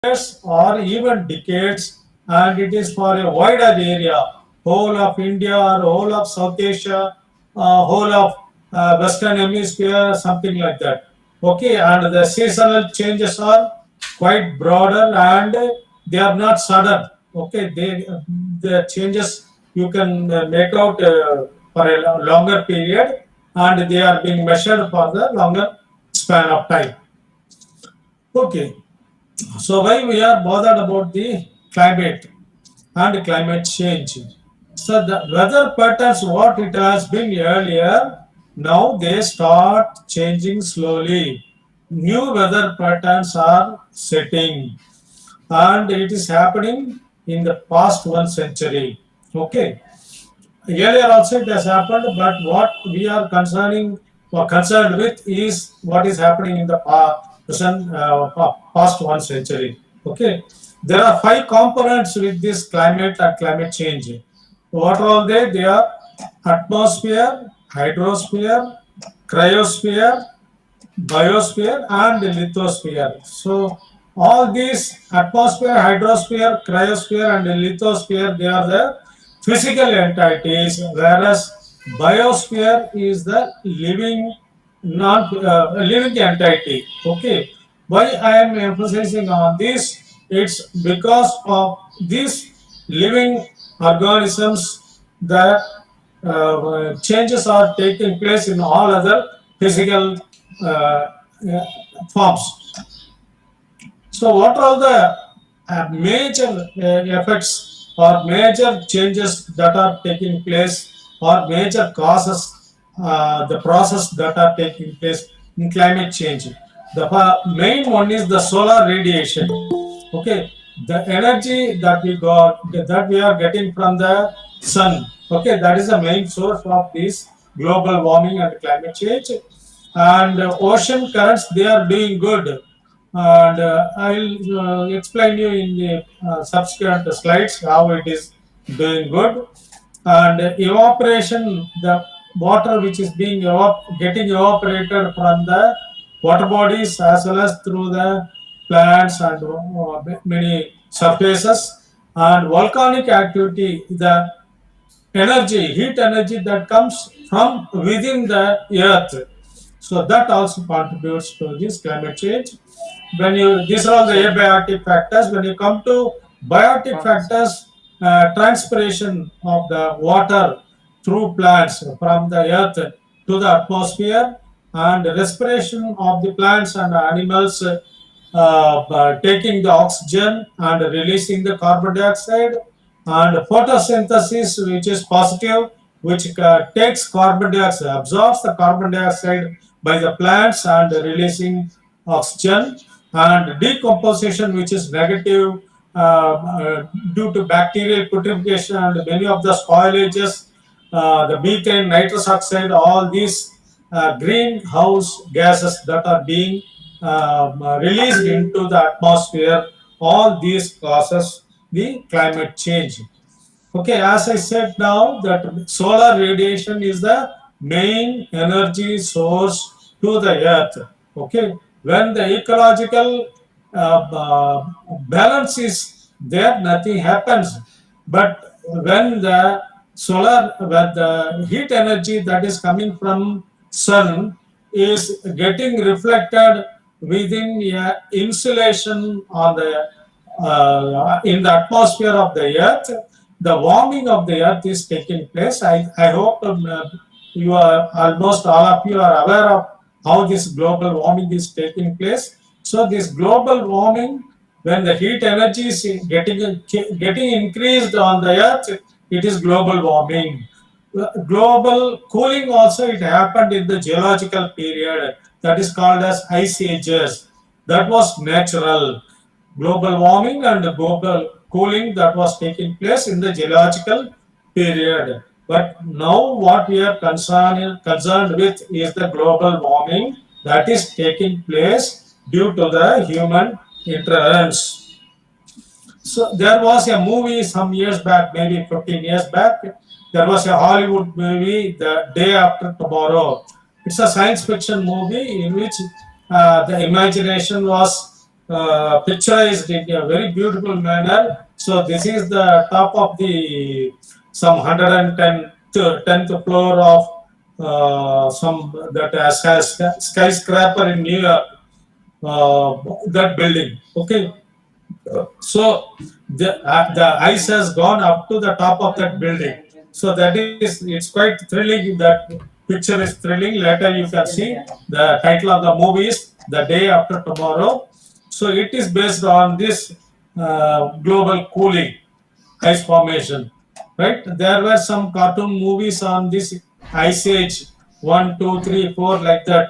years or even decades, and it is for a wider area, whole of India or whole of South Asia, whole of Western Hemisphere, something like that. Okay, and the seasonal changes are quite broader and they are not sudden. Okay, the changes you can make out for a longer period, and they are being measured for the longer span of time. Okay, so why we are bothered about the climate and climate change? So the weather patterns, what it has been earlier, now they start changing slowly. New weather patterns are setting, and it is happening in the past 1 century. Okay, earlier also it has happened, but what we are concerning or concerned with is what is happening in the past 1 century. Okay, there are five components with this climate and climate change. What are all they? They are atmosphere, hydrosphere, cryosphere, biosphere, and lithosphere. So all these atmosphere, hydrosphere, cryosphere, and lithosphere, they are the physical entities, whereas biosphere is the living non living entity. Okay, why I am emphasizing on this? It's because of these living organisms that changes are taking place in all other physical uh, uh, forms. So, what are the major effects or major changes that are taking place or major causes, the process that are taking place in climate change? The main one is the solar radiation. Okay, the energy that we got, that we are getting from the sun. Okay, that is the main source of this global warming and climate change. And ocean currents, they are doing good, and I'll explain you in the subsequent slides how it is doing good. And evaporation, the water which is being getting evaporated from the water bodies as well as through the plants and many surfaces, and volcanic activity, the energy, heat energy that comes from within the earth. So that also contributes to this climate change. When you, these are all the abiotic factors. When you come to biotic factors, transpiration of the water through plants from the earth to the atmosphere, and respiration of the plants and animals taking the oxygen and releasing the carbon dioxide, and photosynthesis, which is positive, which takes carbon dioxide, absorbs the carbon dioxide by the plants and releasing oxygen, and decomposition, which is negative due to bacterial putrefaction and many of the spoilages, the methane, nitrous oxide, all these greenhouse gases that are being released into the atmosphere, all these causes the climate change. Okay, as I said now, that solar radiation is the main energy source to the earth. Okay, when the ecological balance is there, nothing happens. But when the when the heat energy that is coming from sun is getting reflected within a insulation on the in the atmosphere of the earth, the warming of the earth is taking place. I hope you are, almost all of you are aware of how this global warming is taking place. So this global warming, when the heat energy is getting increased on the earth, it is global warming. Global cooling also, it happened in the geological period, that is called as ice ages. That was natural. Global warming and global cooling, that was taking place in the geological period. But now what we are concerned with is the global warming that is taking place due to the human interference. So there was a movie some years back, maybe 15 years back. There was a Hollywood movie, The Day After Tomorrow. It's a science fiction movie in which the imagination was picturized in a very beautiful manner. So this is the top of the some 110 to 10th floor of some that has skyscraper in New York. That building. Okay, so the ice has gone up to the top of that building. So that is, it's quite thrilling. That picture is thrilling. Later you can see the title of the movie is The Day After Tomorrow. So it is based on this global cooling, ice formation, right? There were some cartoon movies on this ice age, one, two, three, four, like that.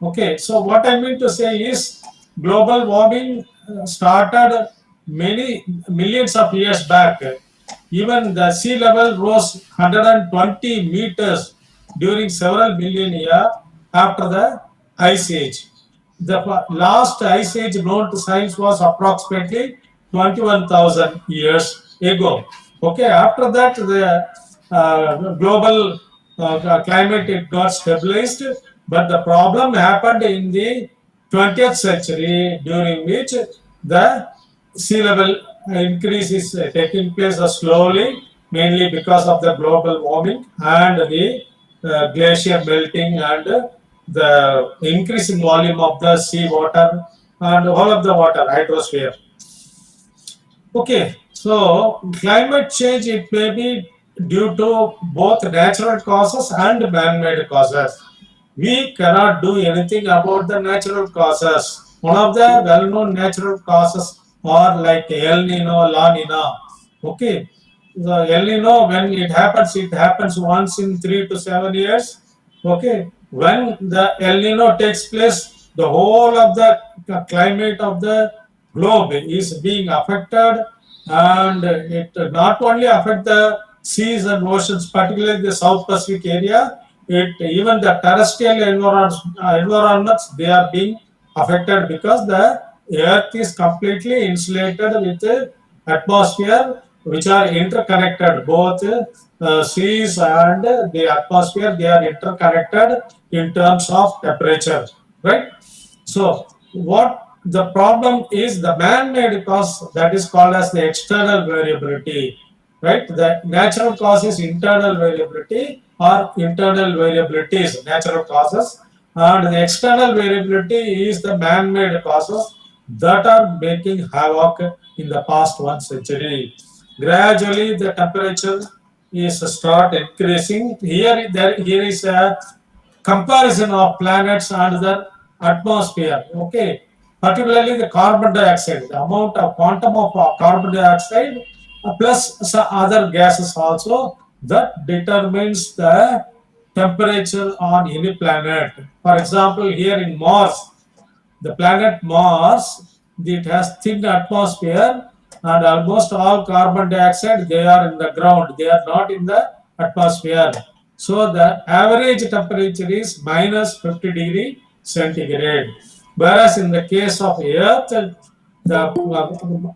Okay, so what I mean to say is global warming started many millions of years back. Even the sea level rose 120 meters during several millennia after the ice age. The last ice age known to science was approximately 21,000 years ago. Okay, after that, the global climate it got stabilized, but the problem happened in the 20th century, during which the sea level increase is taking place slowly, mainly because of the global warming and the glacier melting and the increasing volume of the sea water and all of the water hydrosphere. Okay, so climate change it may be due to both natural causes and man-made causes. We cannot do anything about the natural causes. One of the well-known natural causes are like El Nino, La Nina. Okay, the El Nino, when it happens once in 3 to 7 years. Okay, when the El Nino takes place, the whole of the climate of the globe is being affected, and it not only affect the seas and oceans, particularly the South Pacific area, it even the terrestrial environments they are being affected because the earth is completely insulated with the atmosphere which are interconnected. Both seas and the atmosphere they are interconnected in terms of temperature, right? So what the problem is, the man-made cause, that is called as the external variability, right? The natural cause is internal variability or internal variabilities, natural causes, and the external variability is the man-made causes that are making havoc in the past 1 century. Gradually, the temperature is start increasing. Here is a comparison of planets and their atmosphere. Okay, particularly the carbon dioxide, the amount of quantum of carbon dioxide plus some other gases also that determines the temperature on any planet. For example, here in Mars, the planet Mars, it has thin atmosphere and almost all carbon dioxide they are in the ground. They are not in the atmosphere. So the average temperature is minus 50 degree centigrade. Whereas in the case of Earth, the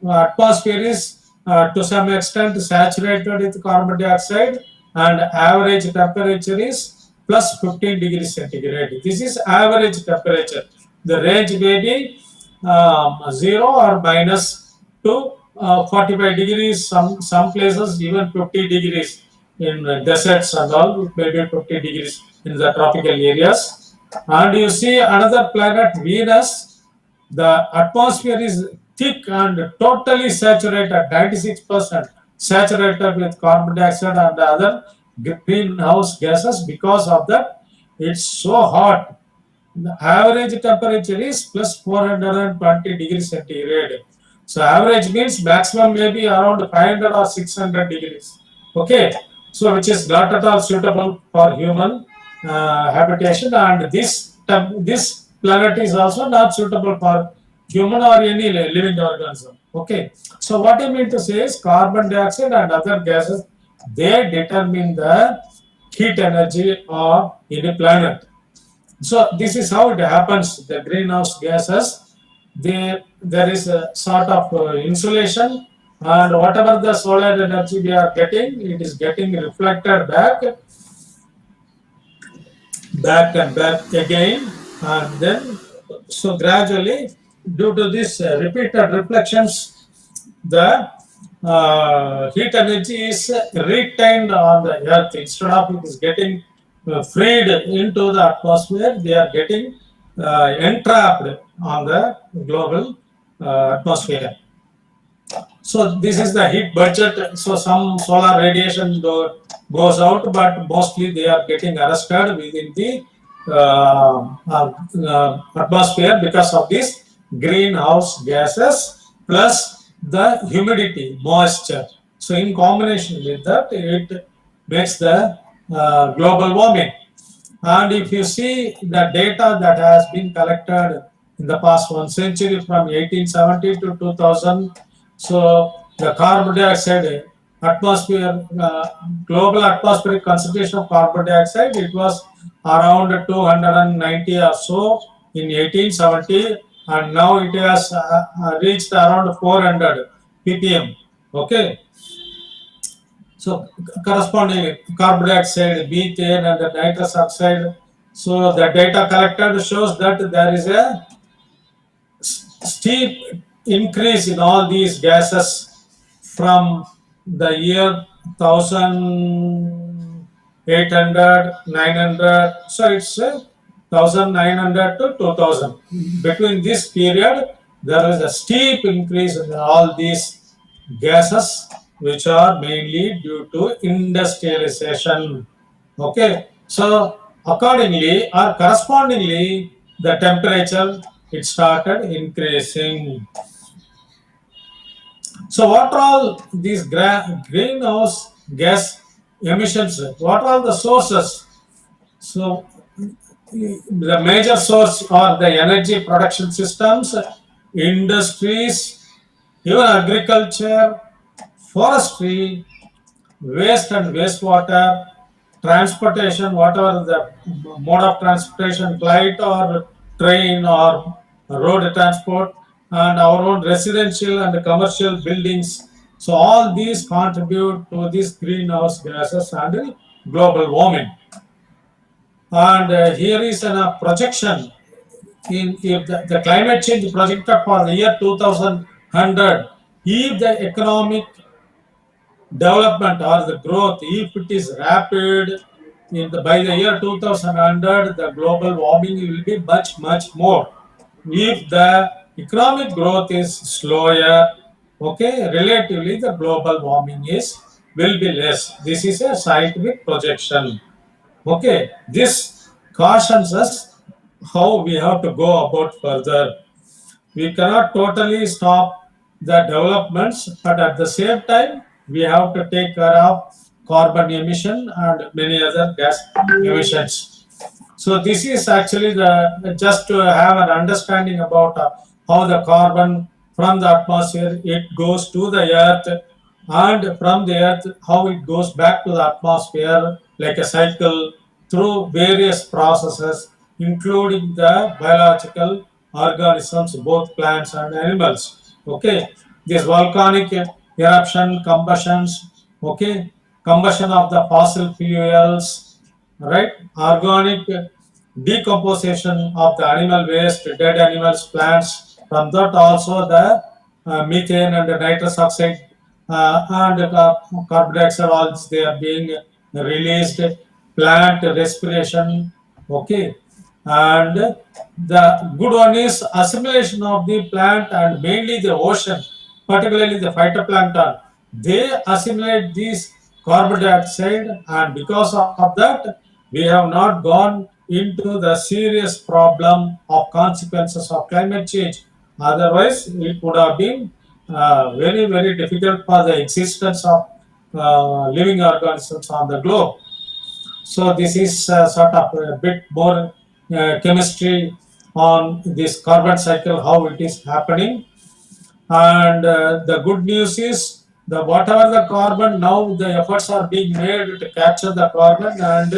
atmosphere is to some extent saturated with carbon dioxide and average temperature is plus 15 degrees centigrade. This is average temperature. The range may be 0 or minus to 45 degrees, some places even 50 degrees in deserts and all, it may be 50 degrees in the tropical areas. And you see another planet, Venus, the atmosphere is thick and totally saturated, 96% saturated with carbon dioxide and other greenhouse gases. Because of that, it's so hot. The average temperature is plus 420 degrees centigrade. So average means maximum may be around 500 or 600 degrees. Okay, so which is not at all suitable for human habitation, and this planet is also not suitable for human or any living organism. Okay, so what I mean to say is carbon dioxide and other gases they determine the heat energy of any planet. So this is how it happens. The greenhouse gases, there is a sort of insulation, and whatever the solar energy we are getting, it is getting reflected back and back again, and then so gradually due to this repeated reflections, the heat energy is retained on the earth. Instead of it is getting freed into the atmosphere, they are getting entrapped on the global atmosphere. So this is the heat budget. So some solar radiation goes out, but mostly they are getting arrested within the atmosphere because of these greenhouse gases plus the humidity, moisture. So in combination with that, it makes the global warming. And if you see the data that has been collected in the past 1 century from 1870 to 2000, so the carbon dioxide atmosphere, global atmospheric concentration of carbon dioxide, it was around 290 or so in 1870, and now it has reached around 400 ppm. Okay, so corresponding carbon dioxide, methane, and the nitrous oxide. So the data collected shows that there is a steep increase in all these gases from the year 1800, 900. So it's 1900 to 2000. Between this period, there is a steep increase in all these gases, which are mainly due to industrialization. Okay, so accordingly or correspondingly, the temperature it started increasing. So what are all these greenhouse gas emissions? What are the sources? So the major source are the energy production systems, industries, even agriculture, forestry, waste and wastewater, transportation, whatever the mode of transportation, flight or train or road transport, and our own residential and commercial buildings. So all these contribute to these greenhouse gases and global warming. And here is a projection in if the climate change projected for the year 2100, if the economic development or the growth, if it is rapid, by the year 2100, the global warming will be much more. If the economic growth is slower, okay, relatively the global warming will be less. This is a scientific projection. Okay, this cautions us how we have to go about further. We cannot totally stop the developments, but at the same time, we have to take care of carbon emission and many other gas emissions. So this is actually the just to have an understanding about how the carbon from the atmosphere it goes to the earth, and from the earth how it goes back to the atmosphere like a cycle through various processes, including the biological organisms, both plants and animals. Okay, this volcanic eruption, combustions, okay, combustion of the fossil fuels, right? Organic decomposition of the animal waste, dead animals, plants. From that also the methane and the nitrous oxide and carbon dioxide, all they are being released. Plant respiration, okay. And the good one is assimilation of the plant and mainly the ocean, particularly the phytoplankton. They assimilate this carbon dioxide, and because of that, we have not gone into the serious problem of consequences of climate change. Otherwise, it would have been very difficult for the existence of living organisms on the globe. So this is sort of a bit more chemistry on this carbon cycle, how it is happening. And the good news is the whatever the carbon, now the efforts are being made to capture the carbon and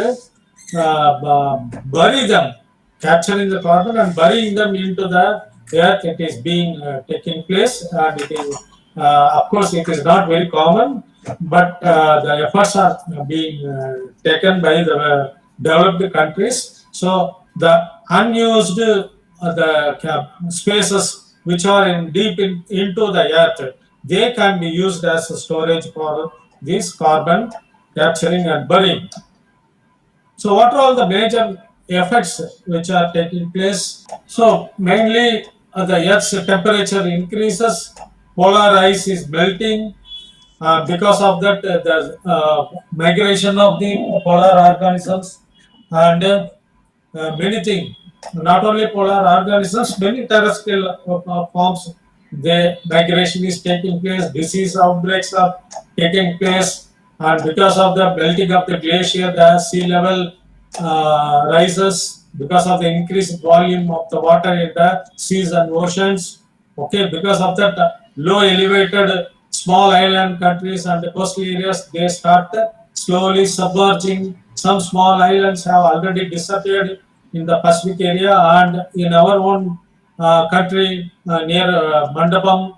bury them, capturing the carbon and burying them into the earth. It is being taking place, and it is of course it is not very common, but the efforts are being taken by the developed countries. So the unused the spaces which are into the earth. They can be used as a storage for this carbon capturing and burning. So, what are all the major effects which are taking place? So, mainly the Earth's temperature increases, polar ice is melting. Because of that, the migration of the polar organisms and many things. Not only polar organisms, many terrestrial forms. The migration is taking place, disease outbreaks are taking place, and because of the melting of the glacier, the sea level rises because of the increased volume of the water in the seas and oceans. Okay, because of that, low elevated small island countries and the coastal areas, they start slowly submerging. Some small islands have already disappeared in the Pacific area, and in our own country near Mandapam,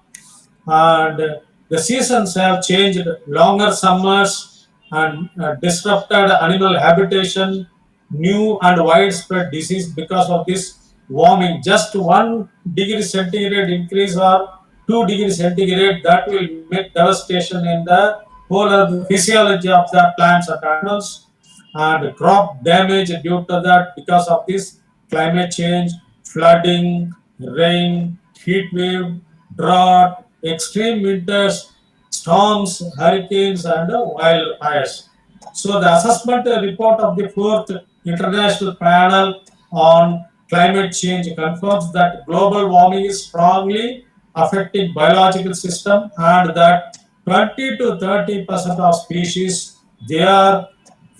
and the seasons have changed, longer summers and disrupted animal habitation, new and widespread disease because of this warming. Just 1 degree centigrade increase or 2 degrees centigrade, that will make devastation in the whole of the physiology of the plants and animals, and crop damage due to that because of this climate change, flooding, rain, heat wave, drought, extreme winters, storms, hurricanes, and wildfires. So the assessment report of the fourth international panel on climate change confirms that global warming is strongly affecting biological system, and that 20 to 30% of species, they are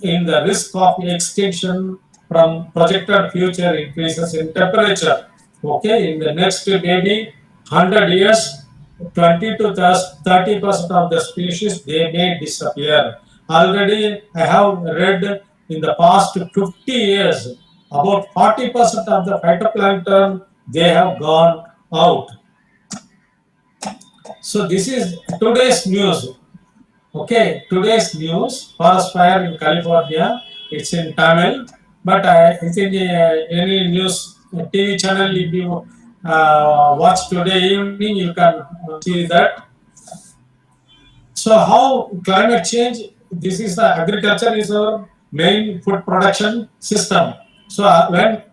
in the risk of extinction from projected future increases in temperature. Okay, in the next maybe 100 years, 20 to 30% of the species, they may disappear. Already I have read in the past 50 years about 40% of the phytoplankton, they have gone out. So this is today's news. Okay, today's news: forest fire in California. It's in Tamil, but I think any news TV channel, if you watch today evening, you can see that. So how climate change? This is the agriculture is our main food production system. So when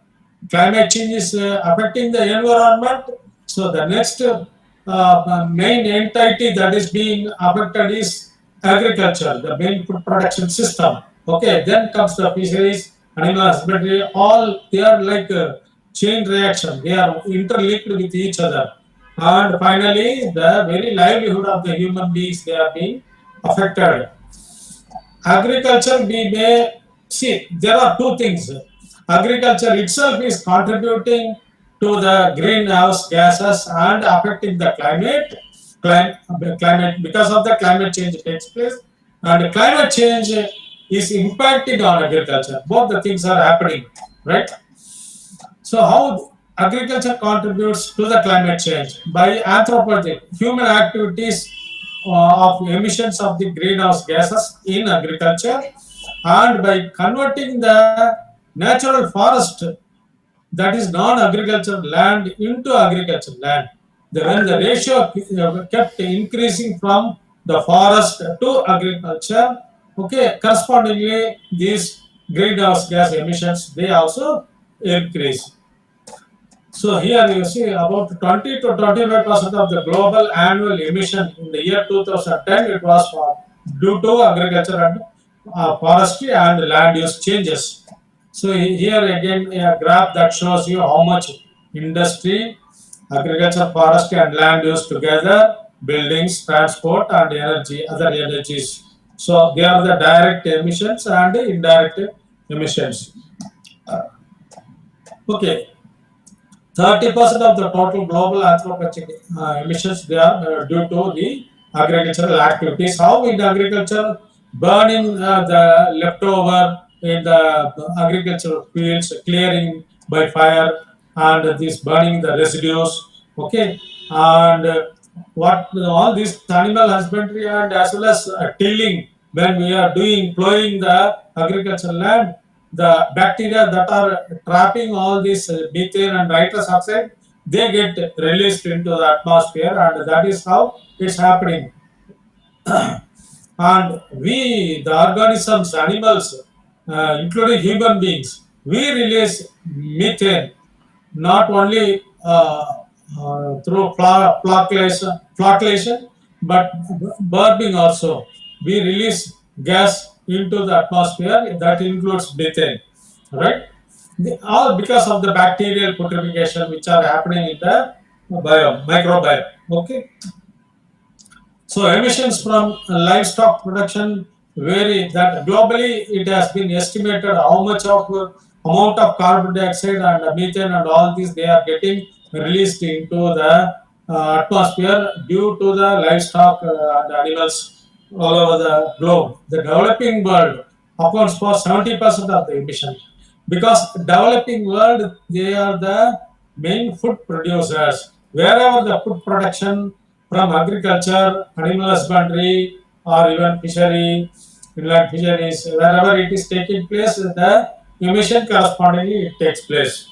climate change is affecting the environment, so the next main entity that is being affected is agriculture, the main food production system. Okay, then comes the fisheries, animal husbandry. All they are like a chain reaction. They are interlinked with each other, and finally the very livelihood of the human beings, they are being affected. Agriculture, we may see there are two things. Agriculture itself is contributing to the greenhouse gases and affecting the climate because of the climate change takes place, and climate change is impacting on agriculture. Both the things are happening, right? So how agriculture contributes to the climate change? By anthropogenic human activities of emissions of the greenhouse gases in agriculture, and by converting the natural forest, that is non-agricultural land, into agricultural land. When the ratio kept increasing from the forest to agriculture, okay, correspondingly these greenhouse gas emissions, they also increase. So here you see about 20 to 25% of the global annual emission in the year 2010, it was due to agriculture and forestry and land use changes. So here again a graph that shows you how much industry, agriculture, forestry and land use together, buildings, transport and energy, other energies. So they are the direct emissions and the indirect emissions. Okay, 30% of the total global anthropogenic emissions, they are due to the agricultural activities. How in agriculture, burning the leftover in the agricultural fields, clearing by fire, and this burning the residues. Okay, and what all this animal husbandry and as well as tilling, when we are doing plowing the agricultural land, the bacteria that are trapping all this methane and nitrous oxide, they get released into the atmosphere, and that is how it's happening. And we, the organisms, animals, including human beings, we release methane not only through flocculation, but burning also. We release gas into the atmosphere that includes methane, right? All because of the bacterial putrefaction which are happening in the microbiome. Okay, so emissions from livestock production vary. That globally it has been estimated how much of amount of carbon dioxide and methane and all these they are getting released into the atmosphere due to the livestock and animals all over the globe. The developing world accounts for 70% of the emission because developing world they are the main food producers. Wherever the food production from agriculture, animal husbandry, or even fishery, inland fisheries, wherever it is taking place, the emission correspondingly it takes place.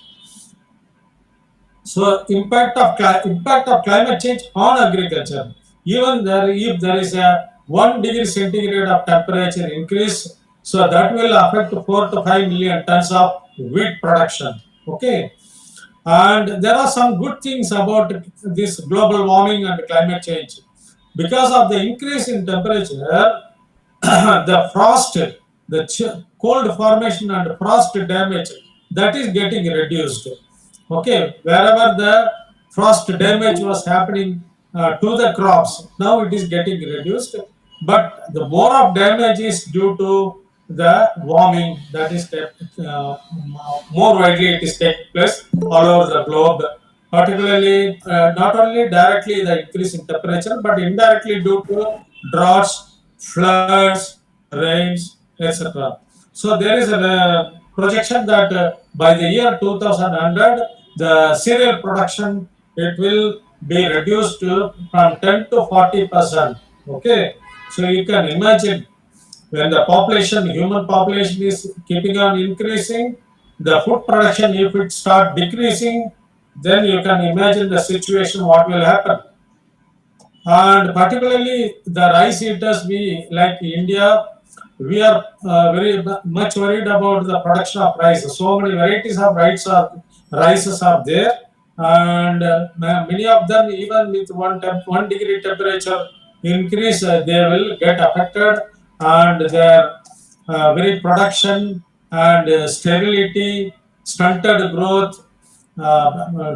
So impact of climate change on agriculture. Even there, if there is a 1 degree centigrade of temperature increase, so that will affect 4 to 5 million tons of wheat production. Okay, and there are some good things about this global warming and climate change. Because of the increase in temperature, the frost, the cold formation and frost damage, that is getting reduced. Okay, wherever the frost damage was happening to the crops, now it is getting reduced. But the more of damage is due to the warming that is more widely it is taking place all over the globe, particularly not only directly the increase in temperature, but indirectly due to droughts, floods, rains, etc. So there is a projection that by the year 2100, the cereal production it will be reduced to from 10 to 40%. Okay, so you can imagine when the population, human population is keeping on increasing, the food production if it start decreasing, then you can imagine the situation what will happen. And particularly the rice eaters, we like India, we are very much worried about the production of rice. So many varieties of rices are there, and many of them even with 1 degree temperature increase, they will get affected, and their very production and sterility, stunted growth,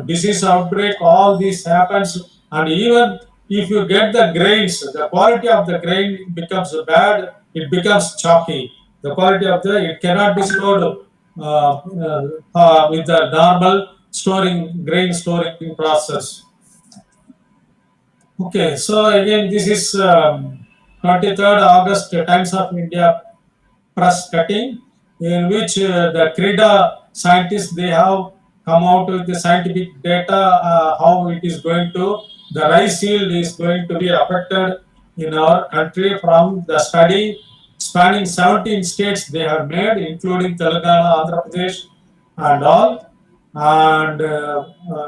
disease outbreak, all this happens. And even if you get the grains, the quality of the grain becomes bad, it becomes chalky. The quality of the, it cannot be stored with the normal grain storing process. Okay, so again, this is 23rd August Times of India press cutting, in which the CRIDA scientists they have come out with the scientific data how it is going to, the rice yield is going to be affected in our country from the study spanning 17 states they have made, including Telangana, Andhra Pradesh, and all, and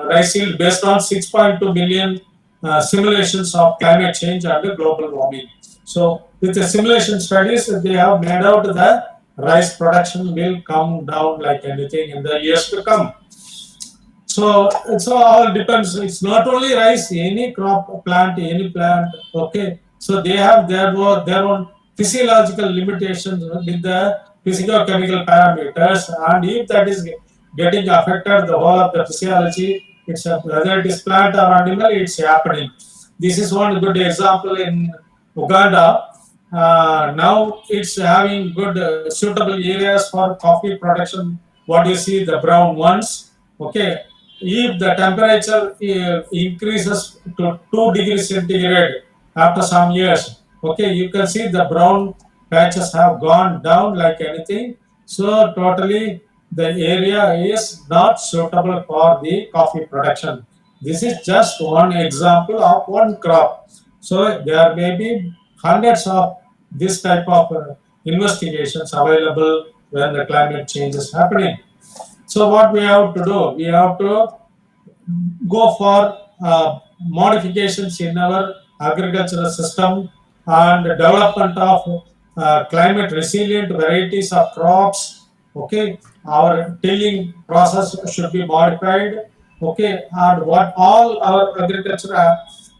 rice yield based on 6.2 million simulations of climate change and global warming. So with the simulation studies, they have made out the rice production will come down like anything in the years to come. So it's all depends. It's not only rice, any crop plant, any plant. Okay, so they have their own physiological limitations with the physical-chemical parameters, and if that is getting affected, the whole of the physiology, it's whether it is plant or animal, it's happening. This is one good example in Uganda. Now it's having good suitable areas for coffee production. What you see, the brown ones. Okay, if the temperature increases to 2 degrees centigrade after some years, okay, you can see the brown patches have gone down like anything. So totally the area is not suitable for the coffee production. This is just one example of one crop. So there may be hundreds of this type of investigations available when the climate change is happening. So what we have to do? We have to go for modifications in our agricultural system and development of climate resilient varieties of crops. Okay, our tilling process should be modified. Okay, and what all our agriculture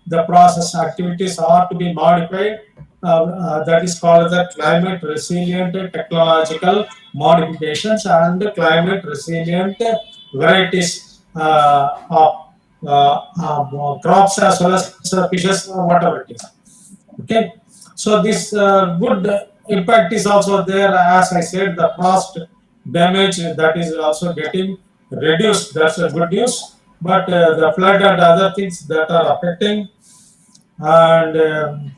the process activities are to be modified. That is called the climate resilient technological modifications and climate resilient varieties of crops as well as fishes, whatever it is. Okay, so this good impact is also there. As I said, the frost damage that is also getting reduced. That's a good news. But the flood and other things that are affecting and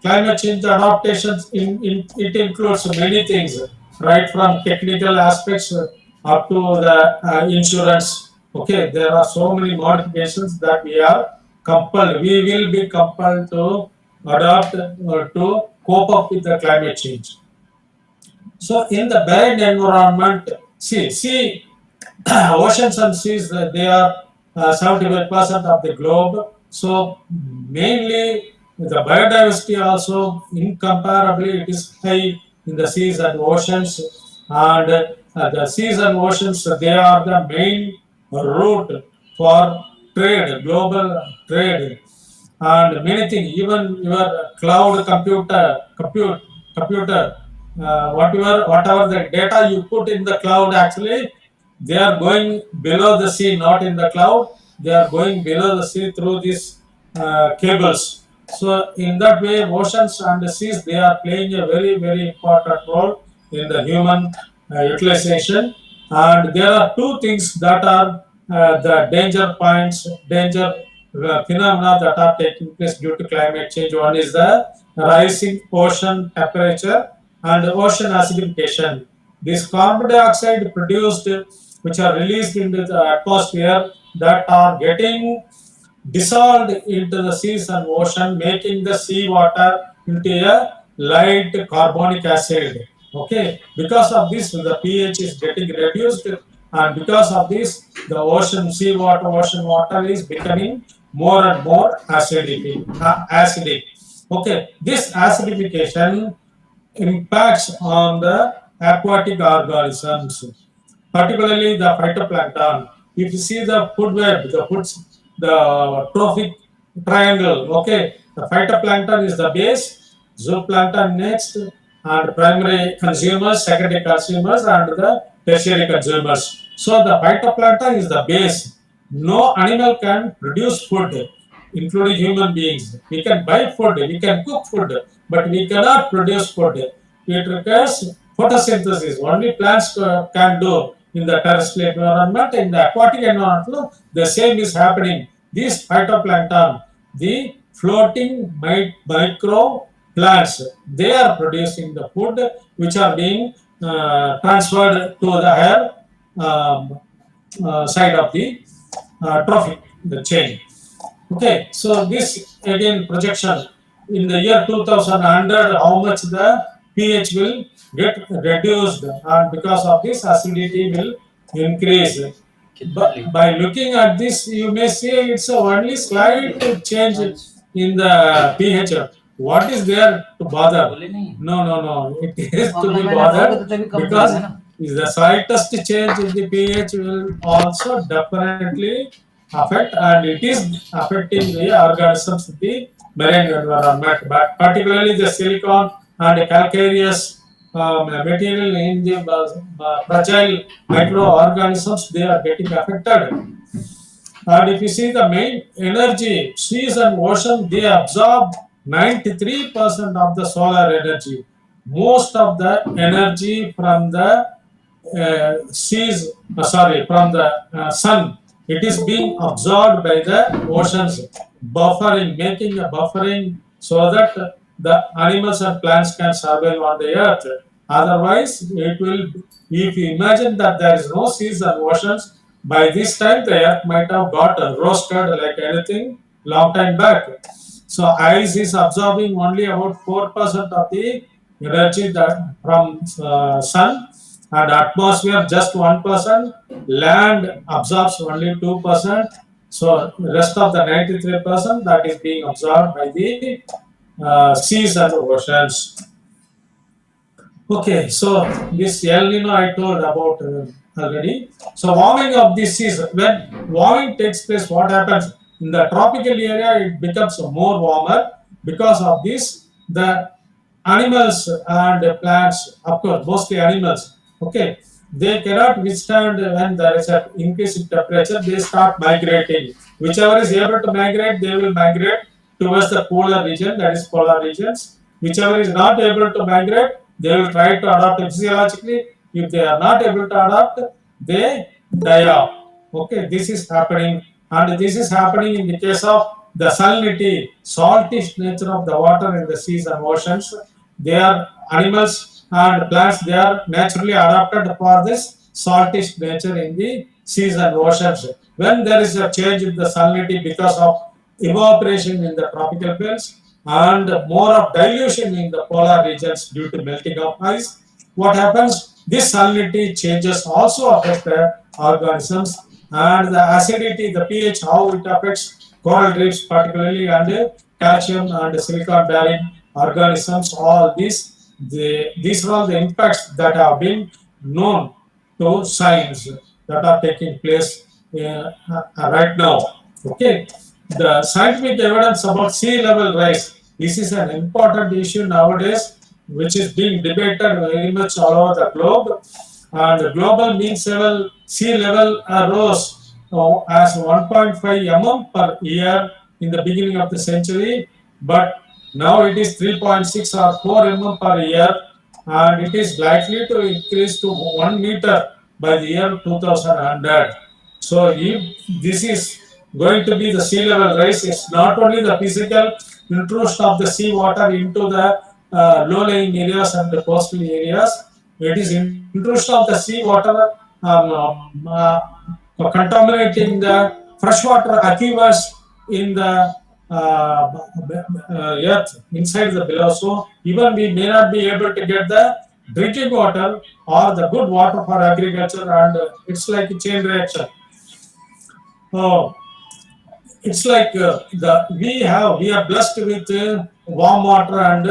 climate change adaptations it includes many things, right from technical aspects up to the insurance. Okay, there are so many modifications that we will be compelled to adapt to cope up with the climate change. So in the marine environment, see oceans and seas, they are 75% of the globe. So mainly the biodiversity also incomparably it is high in the seas and oceans. And the seas and oceans, they are the main route for trade, global trade, and many things. Even your cloud computer, whatever the data you put in the cloud, actually they are going below the sea, not in the cloud. They are going below the sea through these cables. So in that way, oceans and the seas, they are playing a very important role in the human utilization. And there are two things that are the danger points, danger phenomena that are taking place due to climate change. One is the rising ocean temperature and ocean acidification. This carbon dioxide produced, which are released into the atmosphere, that are getting dissolved into the seas and ocean, making the sea water into a light carbonic acid. Okay, because of this, the pH is getting reduced, and because of this, the ocean water is becoming more and more acidic. Acidic. Okay, this acidification impacts on the aquatic organisms, particularly the phytoplankton. If you see the food web, the trophic triangle, okay, the phytoplankton is the base, zooplankton next, and primary consumers, secondary consumers, and the tertiary consumers. So the phytoplankton is the base. No animal can produce food, including human beings. We can buy food, we can cook food, but we cannot produce food. It requires photosynthesis. Only plants can do in the terrestrial environment. In the aquatic environment, the same is happening. These phytoplankton, the floating micro plants, they are producing the food which are being transferred to the higher um, side of the trophic the chain. Okay, so this again projection in the year 2100, how much the pH will get reduced, and because of this acidity will increase. But by looking at this, you may say it's a only slight change in the pH. What is there to bother? No, no, no. It is to be bothered because the slightest change in the pH will also definitely affect, and it is affecting the organisms in the marine environment, but particularly the silicon and calcareous material in the fragile microorganisms, they are getting affected. And if you see the main energy, seas and ocean, they absorb 93% of the solar energy. Most of the energy from the from the sun, it is being absorbed by the oceans, buffering, making a buffering so that the animals and plants can survive on the earth. Otherwise, it will, if you imagine that there is no seas and oceans, by this time the earth might have got roasted like anything long time back. So ice is absorbing only about 4% of the energy that from sun, and atmosphere just 1%. Land absorbs only 2%. So the rest of the 93% that is being absorbed by the seas and oceans. Okay, so this El Nino I told about already. So warming of the seas, when warming takes place, what happens in the tropical area? It becomes more warmer because of this. The animals and plants, of course, mostly animals. Okay, they cannot withstand when there is an increase in temperature. They start migrating. Whichever is able to migrate, they will migrate towards the polar region, that is polar regions. Whichever is not able to migrate, they will try to adapt physiologically. If they are not able to adapt, they die off. Okay, this is happening, and this is happening in the case of the salinity, saltish nature of the water in the seas and oceans. They are animals and plants, they are naturally adapted for this saltish nature in the seas and oceans. When there is a change in the salinity because of evaporation in the tropical belts and more of dilution in the polar regions due to melting of ice, what happens? This salinity changes also affect the organisms, and the acidity, the pH, how it affects coral reefs particularly, and calcium and silicon bearing organisms. All these are all the impacts that have been known to science that are taking place right now. Okay, the scientific evidence about sea level rise. This is an important issue nowadays, which is being debated very much all over the globe. And the global mean sea level rose as 1.5 mm per year in the beginning of the century, but now it is 3.6 or 4 mm per year, and it is likely to increase to 1 meter by the year 2100. So, if this is going to be the sea level rise, it's not only the physical intrusion of the sea water into the low-lying areas and the coastal areas, it is intrusion of the sea water contaminating the freshwater aquifers in the earth inside the below. So even we may not be able to get the drinking water or the good water for agriculture, and it's like a chain reaction. Oh, it's like we are blessed with warm water and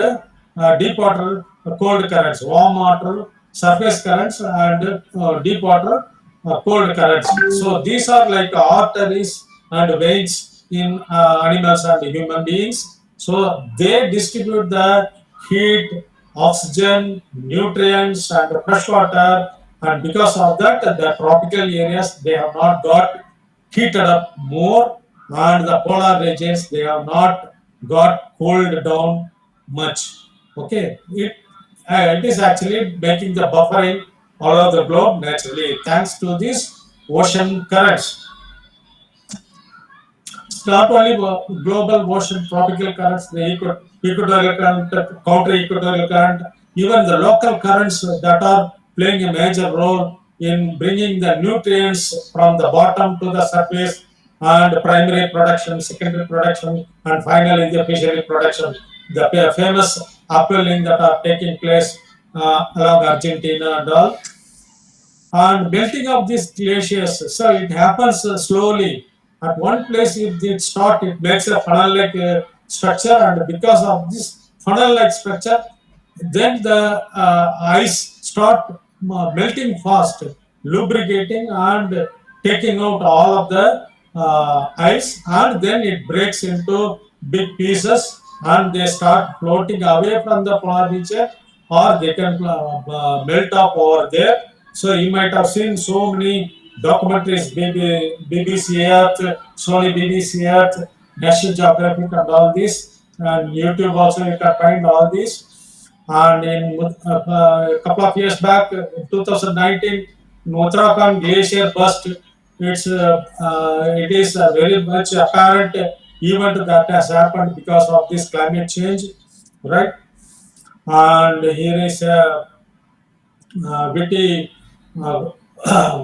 deep water, cold currents, warm water surface currents, and deep water cold currents. So these are like arteries and veins in animals and human beings. So they distribute the heat, oxygen, nutrients, and fresh water. And because of that, the tropical areas they have not got heated up more, and the polar regions they have not got cooled down much. Okay, it is actually making the buffering all over the globe naturally thanks to these ocean currents. It's not only global ocean tropical currents, the equatorial current, counter equatorial current, even the local currents that are playing a major role in bringing the nutrients from the bottom to the surface, and primary production, secondary production, and finally the fishery production. The famous upwelling that are taking place along Argentina and all, and melting of these glaciers. So it happens slowly. At one place, if it start, it makes a funnel-like structure, and because of this funnel-like structure, then the ice start melting fast, lubricating and taking out all of the ice, and then it breaks into big pieces, and they start floating away from the polar region, or they can melt up over there. So you might have seen so many documentaries, BBC Earth, Sony BBC Earth, National Geographic, and all this, and YouTube also you can find all this. And in a couple of years back, in 2019, Uttarakhand glacier burst. It is a very much apparent event that has happened because of this climate change, right? And here is a witty uh,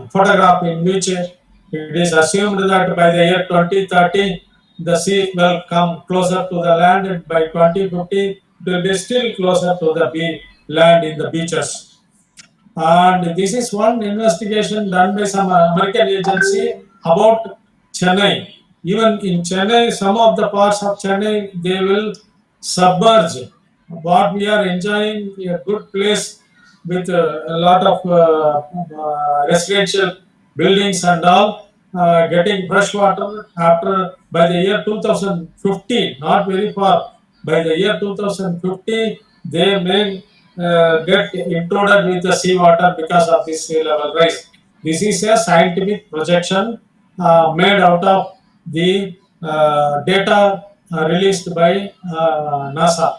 photograph in which it is assumed that by the year 2030 the sea will come closer to the land, and by 2050 it will be still closer to the land in the beaches. And this is one investigation done by some American agency about Chennai. Even in Chennai, some of the parts of Chennai, they will submerge. What we are enjoying a good place with a lot of residential buildings and all, getting fresh water after by the year 2050, not very far. By the year 2050, they may get intruded with the seawater because of this sea level rise. This is a scientific projection made out of the data released by NASA.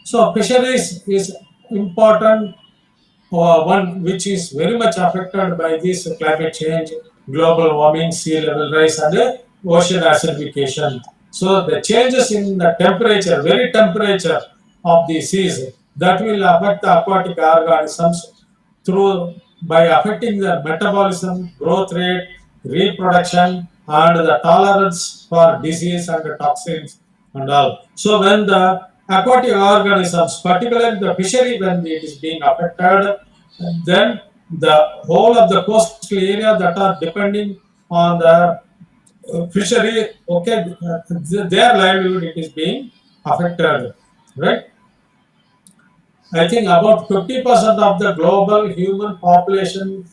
So fisheries is important one which is very much affected by this climate change, global warming, sea level rise, and ocean acidification. So the changes in the temperature, very temperature of the seas, that will affect the aquatic organisms through by affecting the metabolism, growth rate, reproduction, and the tolerance for disease and toxins and all. So when the aquatic organisms, particularly the fishery, when it is being affected, then the whole of the coastal area that are depending on the fishery, okay, their livelihood it is being affected, right? I think about 50% of the global human population,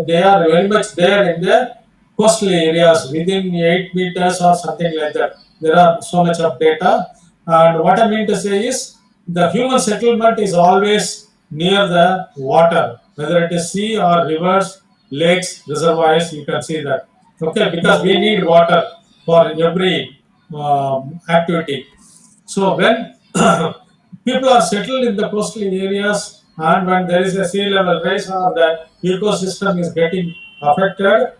they are very much there in the coastal areas within 8 meters or something like that. There are so much of data. And what I mean to say is the human settlement is always near the water, whether it is sea or rivers, lakes, reservoirs, you can see that. Okay, because we need water for every activity. So when people are settled in the coastal areas and when there is a sea level rise or the ecosystem is getting affected,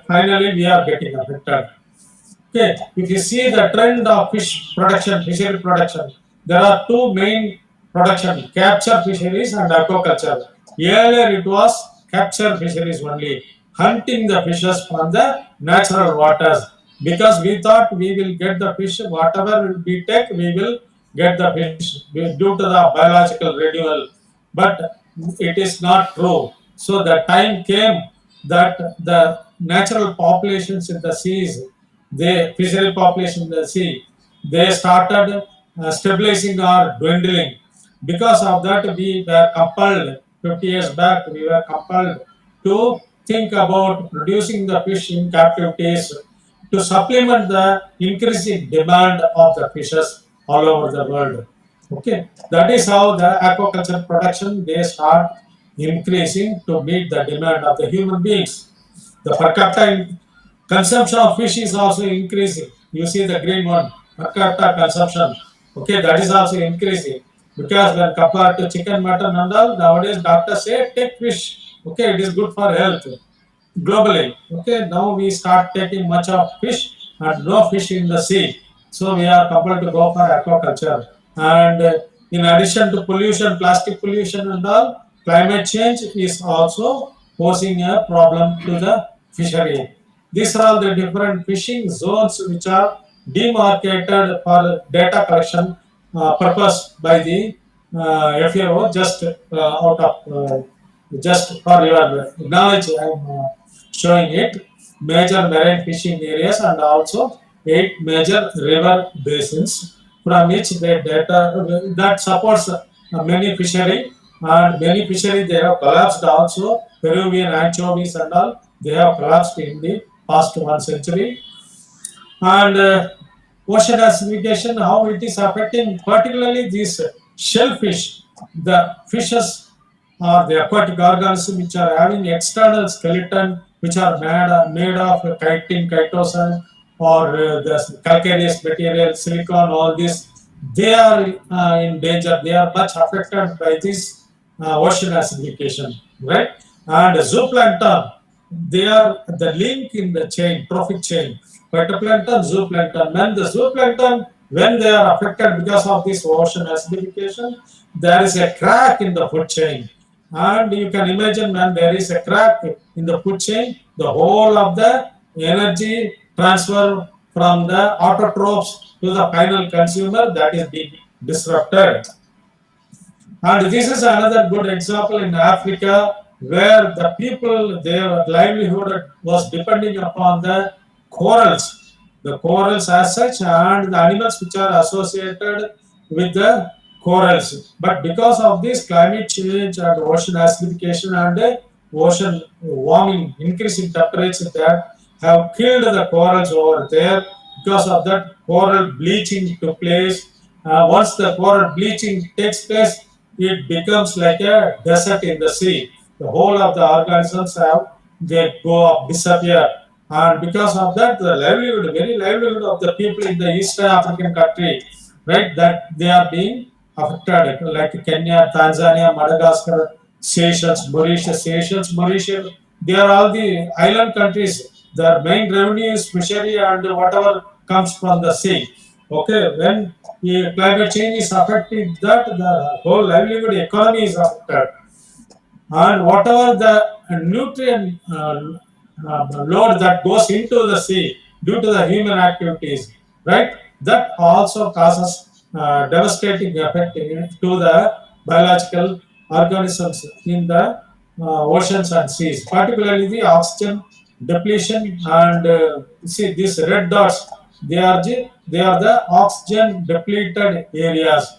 finally we are getting affected. Okay, if you see the trend of fish production, fishery production, there are two main production, capture fisheries and aquaculture. Earlier it was capture fisheries only, hunting the fishes from the natural waters because we thought we will get the fish, whatever we take, we will get the fish due to the biological renewal. But it is not true. So the time came that the natural populations in the seas, the fishery population in the sea, they started stabilizing or dwindling. Because of that, we were compelled, 50 years back, we were compelled to think about producing the fish in captivities to supplement the increasing demand of the fishes all over the world. Okay, that is how the aquaculture production they start increasing to meet the demand of the human beings. The per capita consumption of fish is also increasing. You see the green one, per capita consumption. Okay, that is also increasing because when compared to chicken, mutton, and all, nowadays doctors say take fish. Okay, it is good for health globally. Okay, now we start taking much of fish and no fish in the sea. So we are compelled to go for aquaculture. And in addition to pollution, plastic pollution and all, climate change is also posing a problem to the fishery. These are all the different fishing zones which are demarcated for data collection purpose by the FAO just out of just for your knowledge. I'm showing it major marine fishing areas and also 8 major river basins from which the data that supports many fishery and many fishery they have collapsed also Peruvian anchovies and all they have collapsed in the past 1 century and ocean acidification, how it is affecting particularly these shellfish, the fishes or the aquatic organisms which are having external skeleton which are made of chitin, chitosan or the calcareous material, silicon, all this, they are in danger. They are much affected by this ocean acidification, right? And zooplankton, they are the link in the chain, trophic chain. Phytoplankton, zooplankton. When the zooplankton, when they are affected because of this ocean acidification, there is a crack in the food chain. And you can imagine when there is a crack in the food chain, the whole of the energy transfer from the autotrophs to the final consumer that is being disrupted. And this is another good example in Africa where the people, their livelihood was depending upon the corals, the corals as such, and the animals which are associated with the corals. But because of this climate change and ocean acidification and ocean warming, increase in temperature that have killed the corals over there. Because of that, coral bleaching took place. Once the coral bleaching takes place, it becomes like a desert in the sea. The whole of the organisms have they go up, disappear, and because of that, the livelihood, very livelihood of the people in the East African country, right, that they are being affected, like Kenya, Tanzania, Madagascar, Seychelles, Mauritius. They are all the island countries. Their main revenue is fishery and whatever comes from the sea. Okay, when the climate change is affecting that, the whole livelihood economy is affected, and whatever the nutrient load that goes into the sea due to the human activities, right? That also causes devastating effect to the biological organisms in the oceans and seas, particularly the oxygen depletion. And see these red dots, they are the oxygen depleted areas,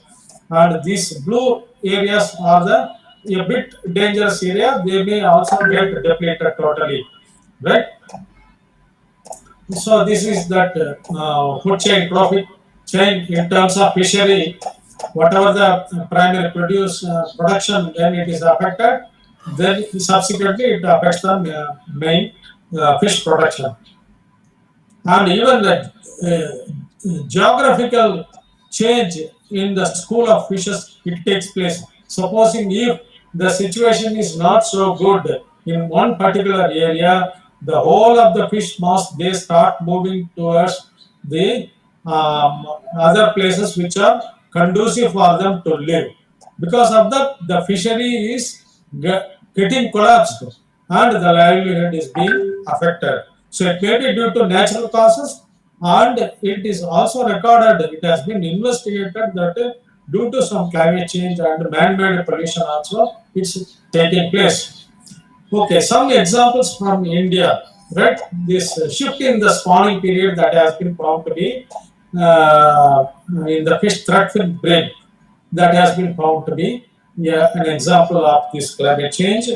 and these blue areas are the a bit dangerous area. They may also get depleted totally, right? So this is that food chain, trophic chain in terms of fishery. Whatever the primary production, when it is affected, then subsequently it affects the main fish production. And even the geographical change in the school of fishes, it takes place. Supposing if the situation is not so good in one particular area, the whole of the fish mass they start moving towards the other places which are conducive for them to live. Because of that, the fishery is getting collapsed and the livelihood is being affected. So it may be due to natural causes, and it is also recorded, it has been investigated that due to some climate change and man-made pollution also, it's taking place. Okay, some examples from India, right? This shift in the spawning period that has been found to be in the fish threadfin bream, that has been found to be, yeah, an example of this climate change.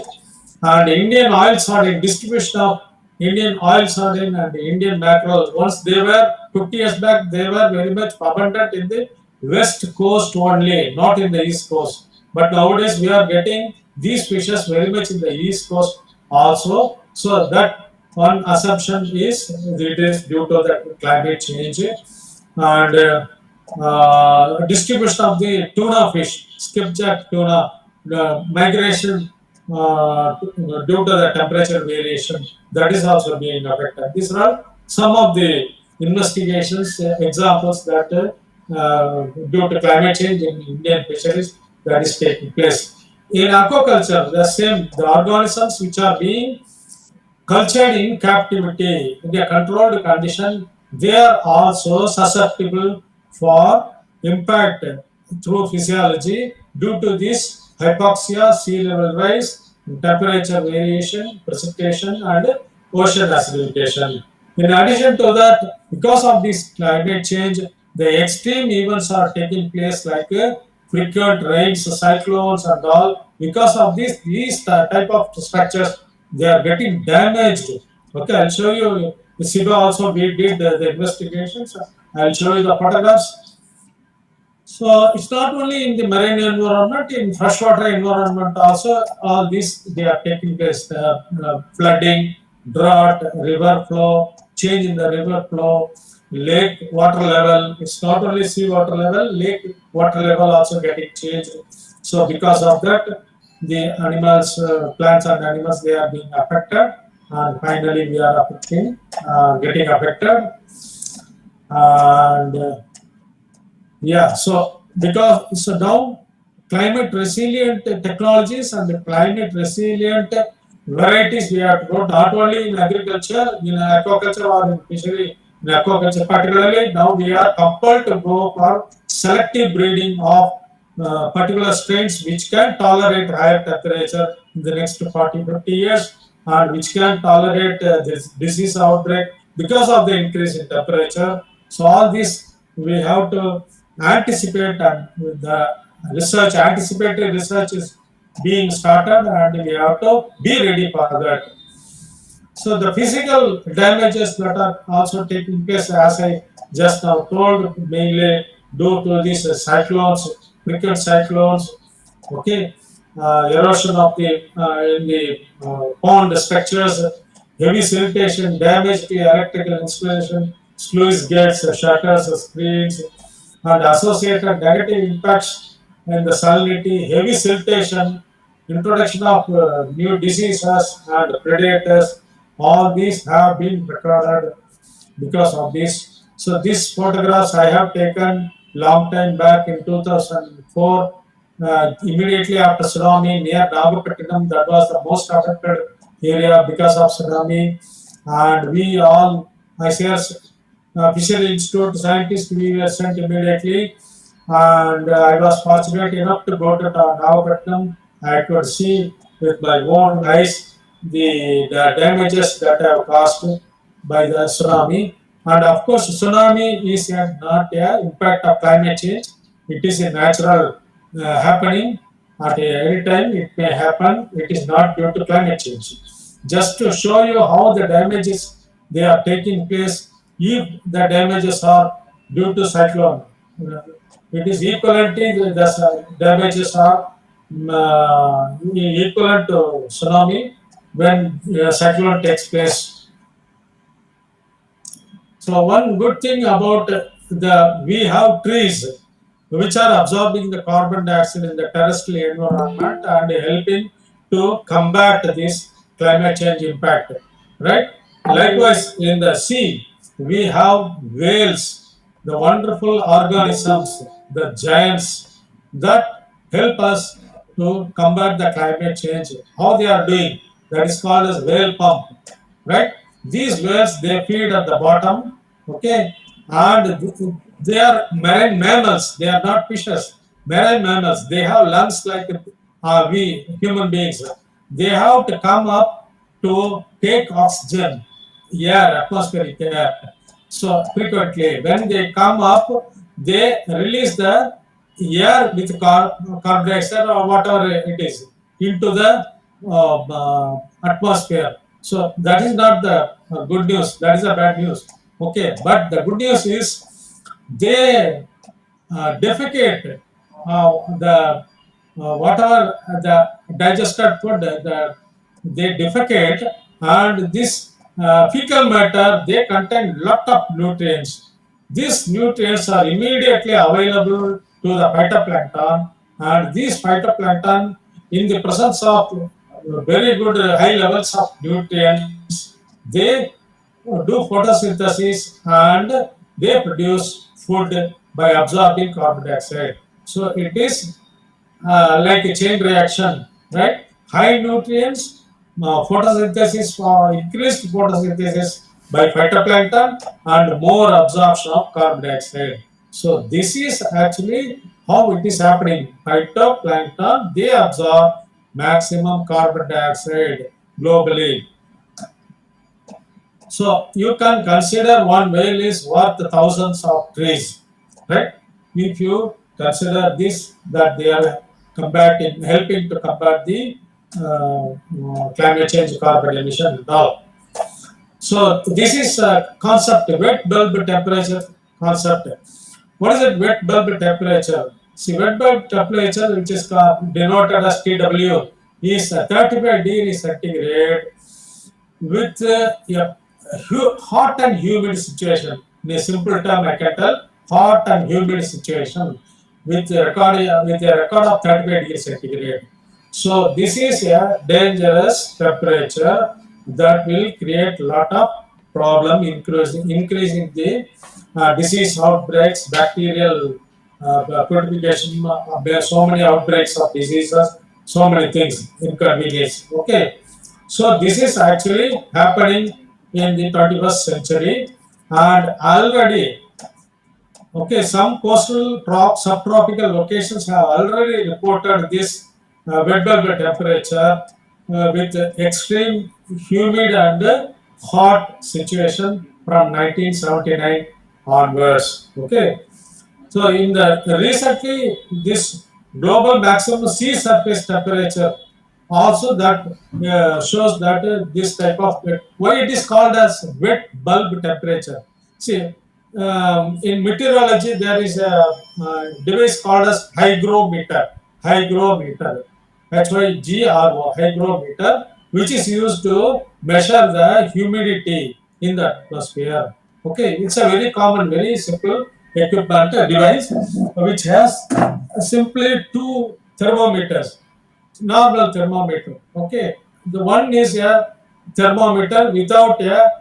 And Indian oil sardine, distribution of Indian oil sardine and Indian mackerel, once they were 50 years back, they were very much abundant in the west coast only, not in the east coast. But nowadays we are getting these fishes very much in the east coast also. So that one assumption is it is due to the climate change. And distribution of the tuna fish, skipjack tuna, the migration due to the temperature variation, that is also being affected. These are some of the investigations, examples that due to climate change in Indian fisheries that is taking place. In aquaculture, the same, the organisms which are being cultured in captivity in a controlled condition, they are also susceptible for impact through physiology due to this hypoxia, sea level rise, temperature variation, precipitation, and ocean acidification. In addition to that, because of this climate change, the extreme events are taking place like frequent rains, cyclones, and all. Because of this, these type of structures they are getting damaged. Okay, I'll show you. Siba also we did the investigations. I'll show you the photographs. So it's not only in the marine environment, in freshwater environment also, all these they are taking place. Flooding, drought, river flow, change in the river flow, lake water level. It's not only sea water level, lake water level also getting changed. So because of that, the animals, plants and animals, they are being affected, and finally we are getting affected, and yeah, so because so now climate resilient technologies and climate resilient varieties we have to go not only in agriculture, in aquaculture or in fishery. In aquaculture, particularly now we are compelled to go for selective breeding of particular strains which can tolerate higher temperature in the next 40, 50 years, and which can tolerate this disease outbreak because of the increase in temperature. So all this we have to anticipate, and the research, anticipatory research is being started, and we have to be ready for that. So the physical damages that are also taking place, as I just now told, mainly due to these cyclones, frequent cyclones, okay, erosion of the in the pond structures, heavy siltation, damage to electrical installation, sluice gates, shutters, screens, and associated negative impacts in the salinity, heavy siltation, introduction of new diseases and predators. All these have been recorded because of this. So these photographs I have taken long time back in 2004, immediately after tsunami near Nagapattinam. That was the most affected area because of tsunami, and we all, I say, Fishery Institute scientists, we were sent immediately, and I was fortunate enough to go to Nagapattinam. I could see with my own eyes the damages that have caused by the tsunami. And of course, tsunami is not a impact of climate change. It is a natural happening at any time. It may happen. It is not due to climate change. Just to show you how the damages they are taking place, if the damages are due to cyclone, it is equivalently the damages are equivalent to tsunami when cyclone takes place. So one good thing about the we have trees which are absorbing the carbon dioxide in the terrestrial environment and helping to combat this climate change impact. Right? Likewise, in the sea, we have whales, the wonderful organisms, the giants that help us to combat the climate change. How they are doing? That is called as whale pump, right? These whales they feed at the bottom, okay, and they are marine mammals. They are not fishes. Marine mammals. They have lungs like we human beings. They have to come up to take oxygen, air, atmospheric air. So frequently, when they come up, they release the air with carbon dioxide or whatever it is into the atmosphere. So that is not the good news. That is the bad news. Okay, but the good news is they defecate the whatever the digested food they defecate, and this fecal matter they contain lot of nutrients. These nutrients are immediately available to the phytoplankton, and these phytoplankton, in the presence of very good high levels of nutrients, they do photosynthesis and they produce food by absorbing carbon dioxide. So it is like a chain reaction, right? High nutrients, photosynthesis, increased photosynthesis by phytoplankton, and more absorption of carbon dioxide. So this is actually how it is happening. Phytoplankton, they absorb maximum carbon dioxide globally. So you can consider one whale is worth thousands of trees, right? If you consider this, that they are combating, helping to combat the climate change, carbon emission and all. So this is a concept, wet bulb temperature concept. What is it, wet bulb temperature? See, wet bulb temperature, which is denoted as TW, is 35 degrees centigrade with a hot and humid situation. In a simple term, I can tell hot and humid situation with a record of 35 degrees centigrade. So this is a dangerous temperature that will create a lot of problem, increasing the disease outbreaks, bacterial purification. There are so many outbreaks of diseases, so many things, inconvenience. Okay, so this is actually happening in the 21st century, and already, okay, some coastal subtropical locations have already reported this wet bulb temperature with extreme humid and hot situation from 1979 onwards. Okay. So in the recently this global maximum sea surface temperature also that shows that this type of why it is called as wet bulb temperature. See, in meteorology there is a device called as hygrometer. Hygrometer. HYGRO, hygrometer, which is used to measure the humidity in the atmosphere. Okay, it's a very common, very simple equipment device which has simply two thermometers, normal thermometer. Okay, the one is a thermometer without a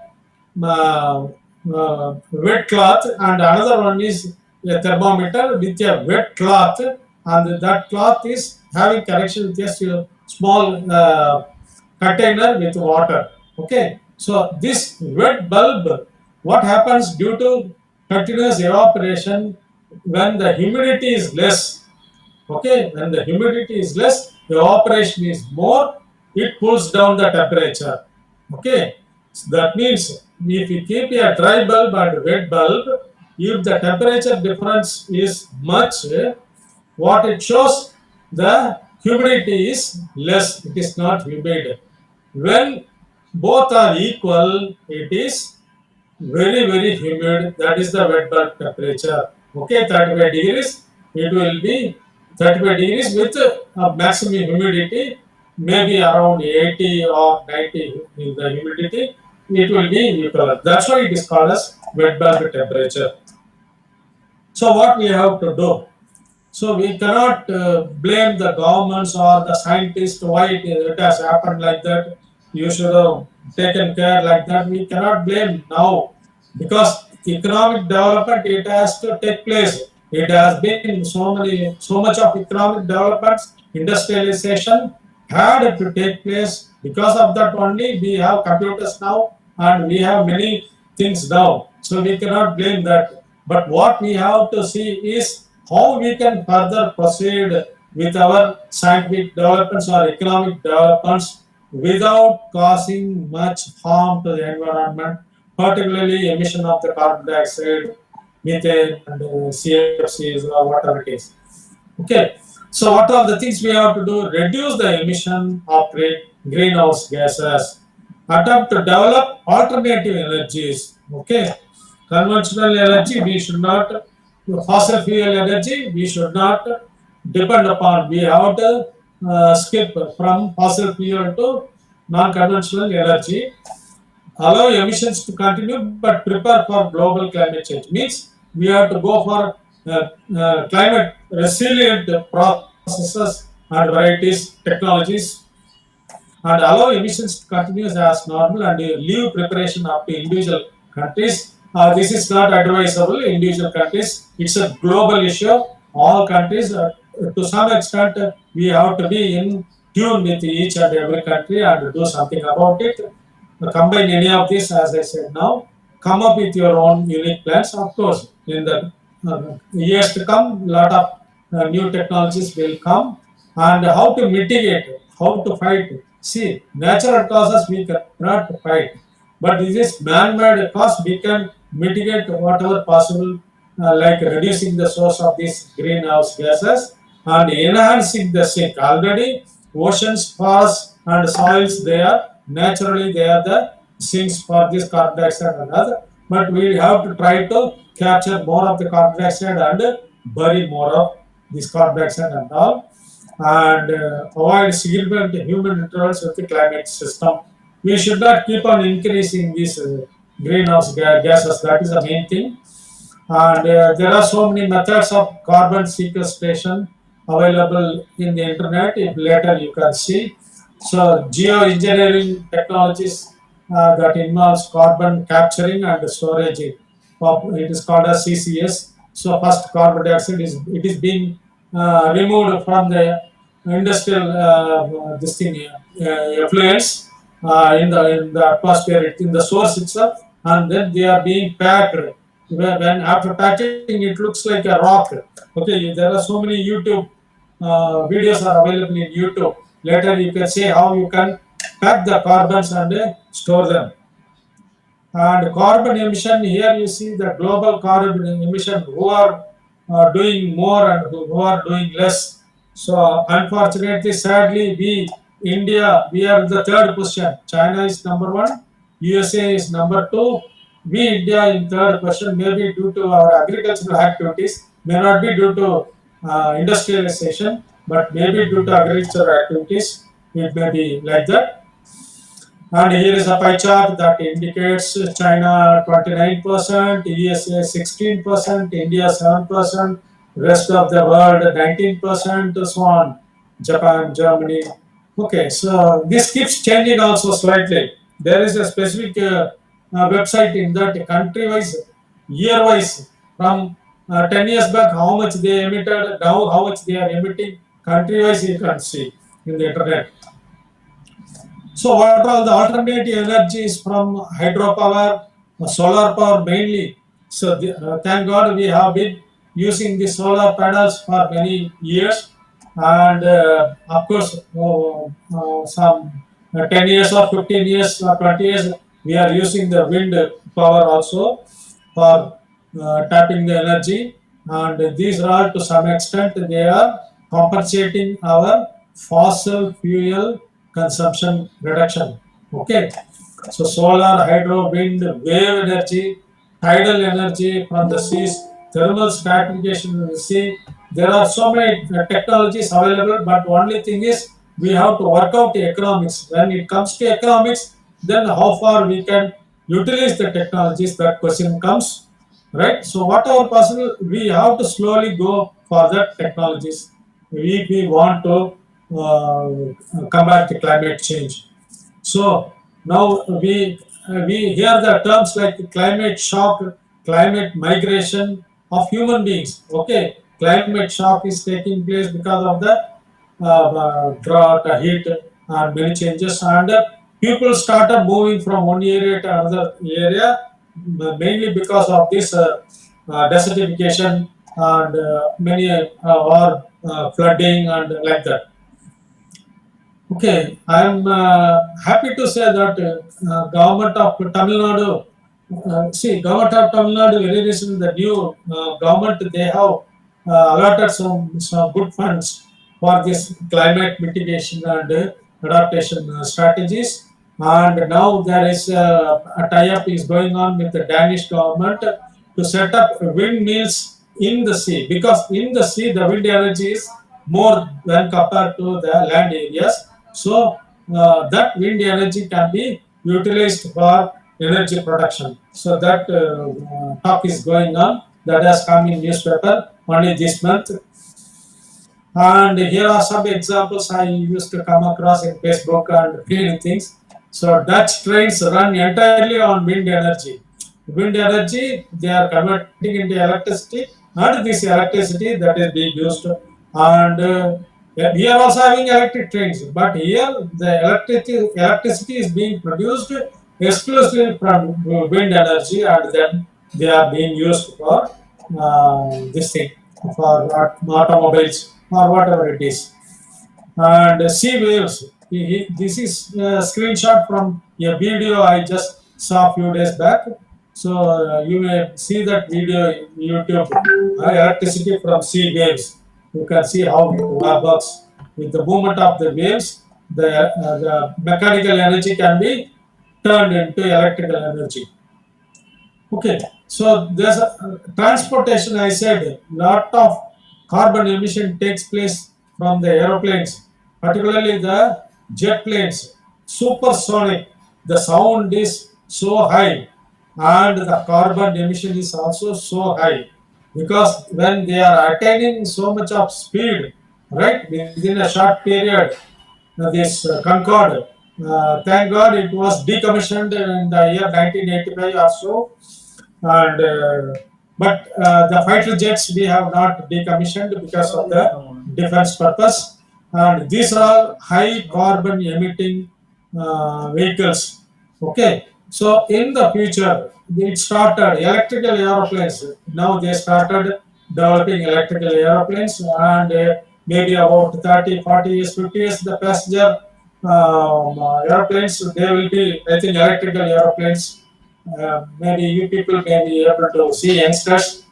wet cloth, and another one is a thermometer with a wet cloth, and that cloth is having connection with a small container with water. Okay, so this wet bulb, what happens due to continuous evaporation when the humidity is less? Okay, when the humidity is less, the evaporation is more, it cools down the temperature. Okay, so that means if you keep a dry bulb and wet bulb, if the temperature difference is much, what it shows, the humidity is less, it is not humid. When both are equal, it is very, very humid. That is the wet bulb temperature. Okay, 35 degrees. It will be 35 degrees with a maximum humidity, maybe around 80 or 90 in the humidity. It will be equal. That's why it is called as wet bulb temperature. So what we have to do? So we cannot blame the governments or the scientists why it has happened like that. You should have taken care like that. We cannot blame now because economic development it has to take place. It has been so much of economic developments, industrialization had to take place. Because of that only we have computers now and we have many things now. So we cannot blame that. But what we have to see is how we can further proceed with our scientific developments or economic developments without causing much harm to the environment, particularly emission of the carbon dioxide, methane, and CFCs or whatever it is. Okay, so what are the things we have to do? Reduce the emission of greenhouse gases. Attempt to develop alternative energies. Okay, conventional energy we should not, fossil fuel energy we should not depend upon. We have to skip from fossil fuel to non-conventional energy. Allow emissions to continue but prepare for global climate change. Means we have to go for climate resilient processes and varieties, technologies, and allow emissions to continue as normal and leave preparation up to individual countries. This is not advisable in individual countries. It's a global issue. All countries, to some extent, we have to be in tune with each and every country and do something about it. Combine any of this, as I said now, come up with your own unique plans. Of course, in the years to come, lot of new technologies will come, and how to mitigate, how to fight. See, natural causes we cannot fight, but this is man-made cause we can mitigate whatever possible, like reducing the source of these greenhouse gases and enhancing the sink. Already, oceans, forests, and soils they are naturally they are the sinks for this carbon dioxide and other. But we have to try to capture more of the carbon dioxide and bury more of this carbon dioxide and all, and avoid significant human interference with the climate system. We should not keep on increasing these greenhouse gases. That is the main thing. And there are so many methods of carbon sequestration available in the internet. If later you can see. So geoengineering technologies that involves carbon capturing and storage. It is called as CCS. So first carbon dioxide is it is being removed from the industrial this thing effluents in the atmosphere in the source itself, and then they are being packed. When after packing, it looks like a rock. Okay, there are so many YouTube videos are available in YouTube. Later, you can see how you can pack the carbons and store them. And carbon emission, here you see the global carbon emission, who are doing more and who are doing less. So unfortunately, sadly, India, we are the third position. China is number one, USA is number two. We, India, in third position, maybe due to our agricultural activities, may not be due to industrialization, but maybe due to agricultural activities, it may be like that. And here is a pie chart that indicates China 29%, USA 16%, India 7%, rest of the world 19%, so on, Japan, Germany. Okay, so this keeps changing also slightly. There is a specific website in that country-wise, year-wise, from 10 years back, how much they emitted, now how much they are emitting, country-wise you can see in the internet. So what are all the alternative energies from hydropower, solar power mainly? So thank God we have been using the solar panels for many years, and of course some 10 years or 15 years or 20 years we are using the wind power also for tapping the energy, and these are all to some extent they are compensating our fossil fuel consumption reduction. Okay, so solar, hydro, wind, wave energy, tidal energy from the seas, thermal stratification in the sea. There are so many technologies available, but only thing is we have to work out the economics. When it comes to economics, then how far we can utilize the technologies, that question comes, right? So whatever possible, we have to slowly go for that technologies. We want to combat the climate change. So now we hear the terms like climate shock, climate migration of human beings. Okay, climate shock is taking place because of the drought, heat, and many changes, and people started moving from one area to another area, mainly because of this desertification and many war, flooding, and like that. Okay, I am happy to say that government of Tamil Nadu, government of Tamil Nadu very recently, the new government, they have allotted some good funds for this climate mitigation and adaptation strategies. And now there is a tie-up is going on with the Danish government to set up windmills in the sea, because in the sea the wind energy is more when compared to the land areas. So that wind energy can be utilized for energy production. So that talk is going on. That has come in newspaper only this month. And here are some examples I used to come across in Facebook and many things. So Dutch trains run entirely on wind energy. Wind energy, they are converting into electricity, and this electricity that is being used. And we are also having electric trains, but here the electricity is being produced exclusively from wind energy, and then they are being used for this thing, for automobiles or whatever it is. And sea waves. This is a screenshot from a video I just saw a few days back. So you may see that video in YouTube. Electricity from sea waves. You can see how it works. With the movement of the waves, the mechanical energy can be turned into electrical energy. Okay, so there's a transportation. I said lot of carbon emission takes place from the aeroplanes, particularly the jet planes, supersonic. The sound is so high, and the carbon emission is also so high, because when they are attaining so much of speed, right, within a short period, this Concorde. Thank God it was decommissioned in the year 1985 or so, and but the fighter jets we have not decommissioned because of the defense purpose, and these are high carbon emitting vehicles. Okay, so in the future it started electrical aeroplanes. Now they started developing electrical aeroplanes, and maybe about 30, 40 years, 50 years, the passenger airplanes, they will be, I think, electrical aeroplanes. maybe you people may be able to see youngsters,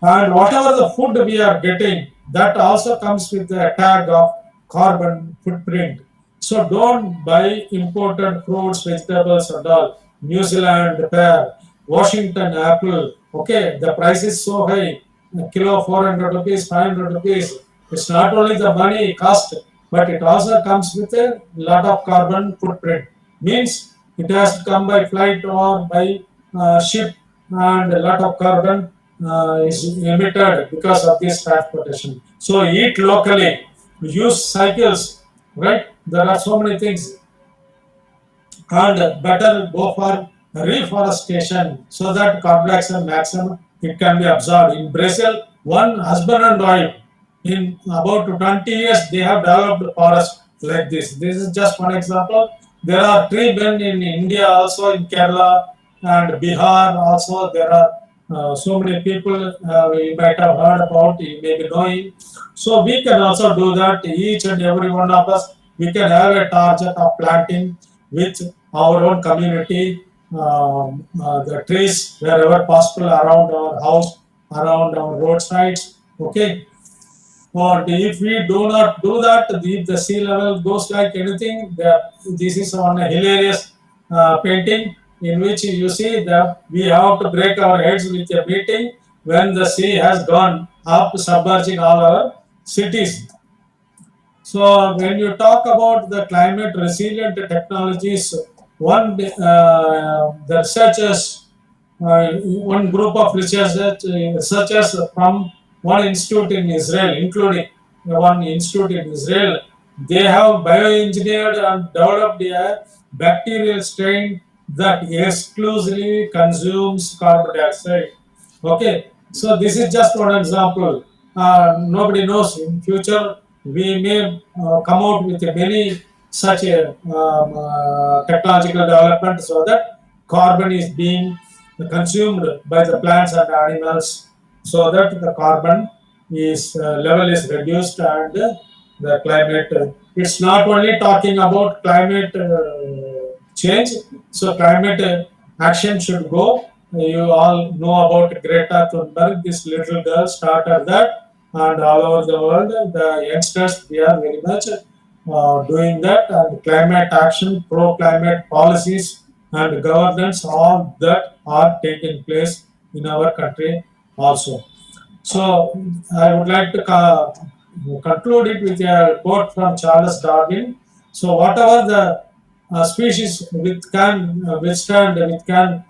and whatever the food we are getting, that also comes with a tag of carbon footprint. So don't buy imported fruits, vegetables, and all. New Zealand pear, Washington apple. Okay, the price is so high. A kilo 400 rupees, 500 rupees. It's not only the money cost, but it also comes with a lot of carbon footprint. Means it has to come by flight or by ship, and a lot of carbon is emitted because of this transportation. So eat locally, use cycles, right? There are so many things, and better go for reforestation so that carbon dioxide maximum it can be absorbed. In Brazil, one husband and wife, in about 20 years, they have developed forest like this. This is just one example. There are tree men in India, also in Kerala and Bihar. Also, there are so many people you might have heard about, you may be knowing. So we can also do that. Each and every one of us, we can have a target of planting with our own community, the trees wherever possible around our house, around our roadsides. Okay, or if we do not do that, if the sea level goes like anything, this is one hilarious painting in which you see that we have to break our heads with a meeting when the sea has gone up, submerging all our cities. So when you talk about the climate resilient technologies, the researchers, one group of researchers from one institute in Israel, including one institute in Israel, they have bioengineered and developed a bacterial strain that exclusively consumes carbon dioxide. Okay, so this is just one example. Nobody knows. In future, we may come out with many such technological development so that carbon is being consumed by the plants and animals, so that the carbon is level is reduced, and the climate. It's not only talking about climate change. So climate action should go. You all know about Greta Thunberg. This little girl started that, and all over the world, the youngsters they are very much doing that. And climate action, pro-climate policies, and governance, all that are taking place in our country also. So I would like to conclude it with a quote from Charles Darwin. So whatever the species which can withstand, which can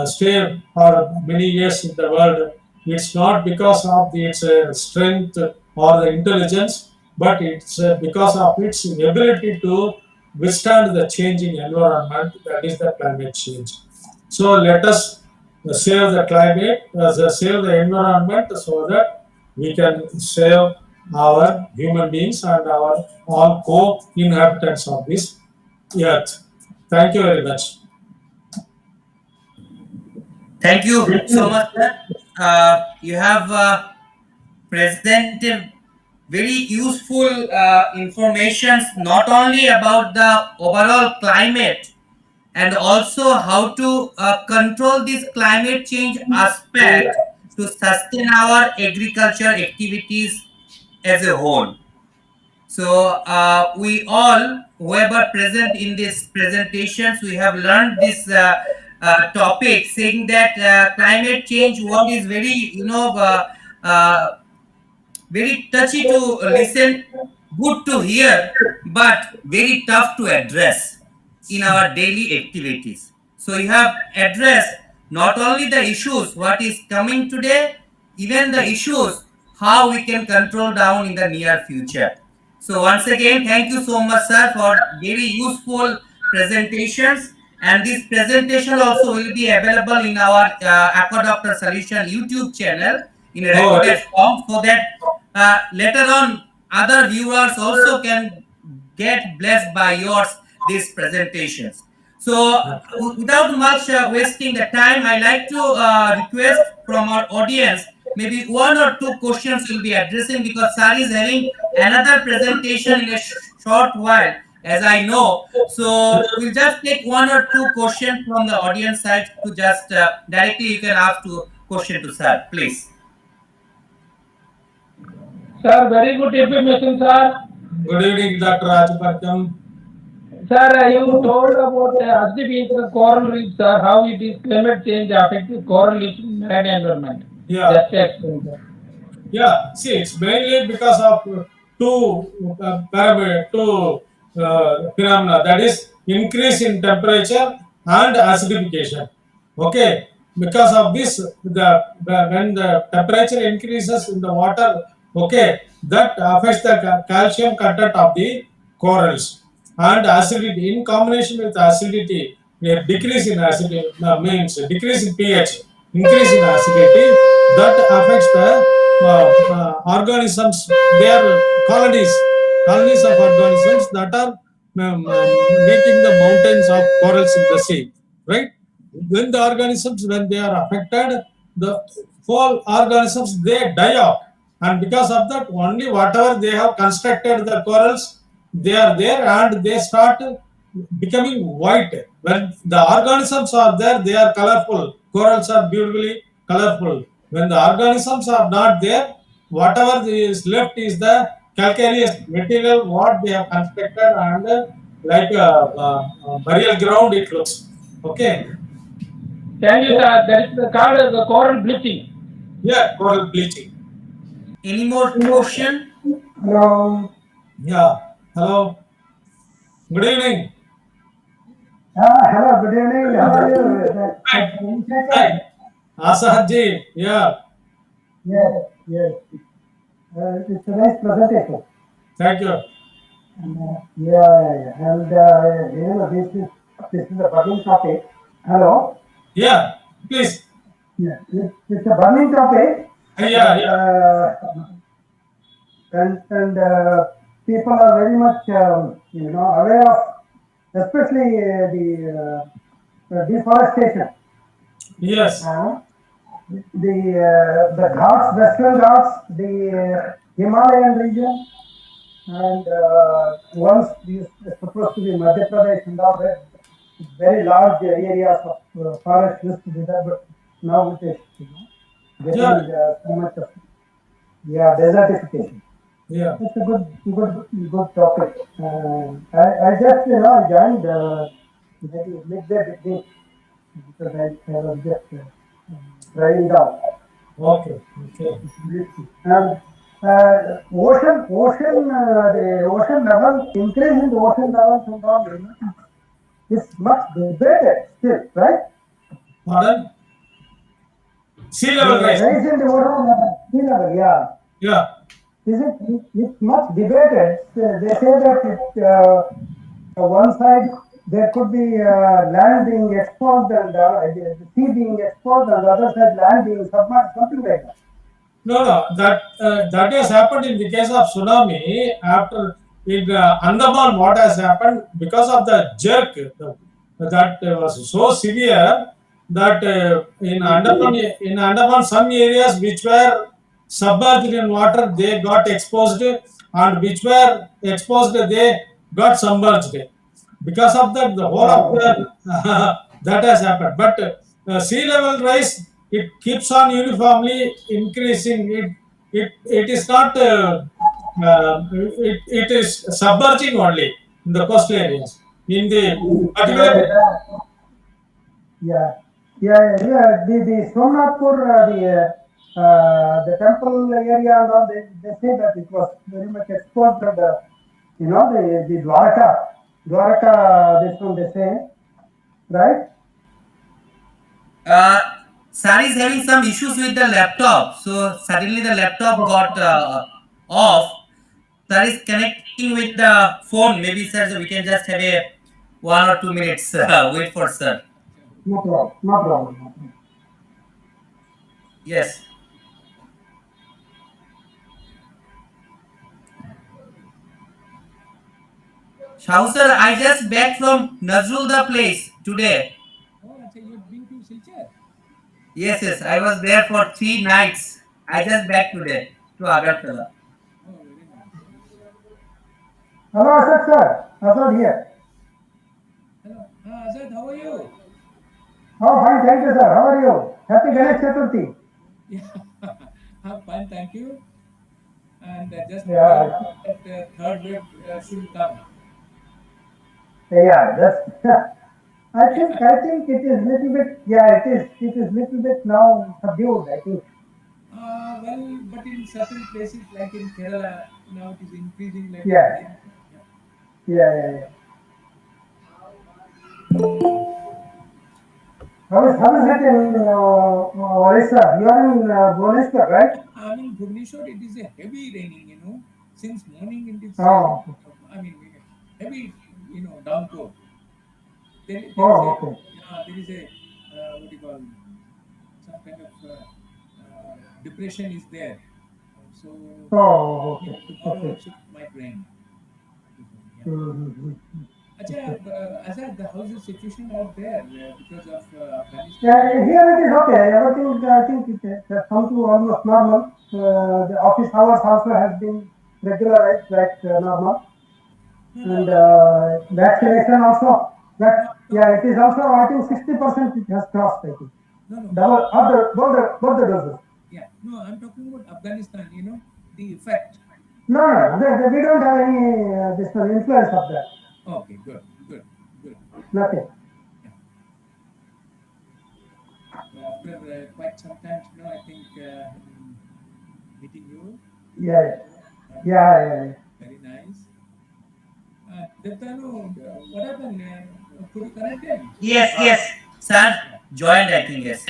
stay for many years in the world, it's not because of its strength or the intelligence, but it's because of its ability to withstand the changing environment, that is the climate change. So let us save the climate, save the environment so that we can save our human beings and our all co-inhabitants of this earth. Thank you very much. Thank you so much, sir. You have presented very useful informations not only about the overall climate and also how to control this climate change aspect to sustain our agriculture activities as a whole. So we all, whoever present in these presentations, we have learned this topic, saying that climate change, what is very, uh, very touchy to listen, good to hear, but very tough to address in our daily activities. So you have addressed not only the issues, what is coming today, even the issues, how we can control down in the near future. So once again, thank you so much, sir, for very useful presentations. And this presentation also will be available in our Aqua Doctor Solution YouTube channel in a No recorded worries. form, so that later on other viewers also can get blessed by yours these presentations. So without much wasting the time, I like to request from our audience, maybe one or two questions we'll be addressing, because sir is having another presentation in a short while, as I know. So we'll just take one or two questions from the audience side to just directly you can ask to question to sir, please. Sir, very good information, sir. Good evening, Dr. Rajapatyam. Sir, you told about acidic coral reef, sir, how it is climate change affecting coral reef in marine environment. Yeah. Just explain, sir. Yeah, see, it's mainly because of two phenomena, that is increase in temperature and acidification. Okay, because of this, when the temperature increases in the water, okay, that affects the calcium content of the corals, and acidity in combination with acidity, a decrease in acidity means decrease in pH, increase in acidity, that affects the organisms. They are colonies of organisms that are making the mountains of corals in the sea, right? When the organisms, when they are affected, the whole organisms they die off, and because of that, only whatever they have constructed the corals, they are there and they start becoming white. When the organisms are there, they are colorful. Corals are beautifully colorful. When the organisms are not there, whatever is left is the calcareous material what they have constructed, and like a burial ground it looks. Okay. Thank you, sir. That is called the coral bleaching. Yeah, coral bleaching. Any more question? Hello. Yeah. Hello. Good evening. Hello, good evening. How are you? Hi. Asad ji. Yeah. Yes, yes. It's a nice presentation. Thank you. Yeah. And this is a burning topic. Hello. Yeah. Please. Yeah. It's a burning topic. Yeah. And people are very much aware of, especially the deforestation. Yes. The Ghats, Western Ghats, the Himalayan region, and once these supposed to be Madhya Pradesh and all that, very large areas of forest used to be there, but now it is getting so much of desertification. Yeah. It's a good topic. I just joined maybe midday between because I was just driving down. Okay. And the ocean level, increase in the ocean levels and all, is much debated still, right? Pardon? Sea level rise. Rise in the ocean level, sea level, yeah. Yeah. It's much debated. They say that one side there could be land being exposed and the sea being exposed, and the other side land being submerged, something like that. No. That has happened in the case of tsunami. After in Andaman, what has happened because of the jerk that was so severe that in Andaman, some areas which were submerged in water they got exposed, and which were exposed they got submerged. Because of that, the whole of the that has happened. But sea level rise, it keeps on uniformly increasing. It is not. It is submerging only in the coastal areas. In the particular. Yeah. The Somnathpur, the temple area and all, they say that it was very much exposed. And, the Dwarka, this one they say, right? Sir is having some issues with the laptop, so suddenly the laptop got off. Sir is connecting with the phone. Maybe sir, so we can just have a 1 or 2 minutes wait for sir. No problem. Yes. Shahu sir, I just back from Nazrul the place today. You've been to Silchar? Yes, I was there for 3 nights. I just back today to Agartala. Hello, Ashok sir. Azad here. Hello. Azad, how are you? Oh, fine, thank you, sir. How are you? Happy Ganesh Chaturthi. Yeah, I'm fine, thank you. And just praying Yeah, that third wave should come. yeah, that's. I think it is little bit. Yeah, it is little bit now subdued. I think. Well, but in certain places like in Kerala, now it is increasing like a Yeah, crazy. Yeah. yeah. How is it in Orissa? You are in Bhubaneswar, right? I mean, Bhubaneswar, it is a heavy raining, Since morning it is, Oh, okay. I mean, heavy, downpour. There is a, Oh, okay. there is a, what do you call, some kind of depression is there. So Oh, okay. tomorrow Okay. also it might rain. Yeah. Mm-hmm. Acha, Azad, how's the situation out there because of Afghanistan? Yeah, here it is okay. Everything, I think it has come to almost normal. The office hours also has been regularized like normal. No, And no, vaccination also, no, that, no, yeah, it is also, I think 60% it has crossed, I think. no, no. Double, other, both the doses. Yeah, no, I'm talking about Afghanistan, the effect. No, no, we don't have any this one influence of that. Okay, good, good, good. Nothing. Yeah. So after quite some time, I think meeting you, Yeah, uh, yeah. very nice. Devdanu, what happened? Could you connect him? Yes, yes. Sir Yeah. joined, I think, yes.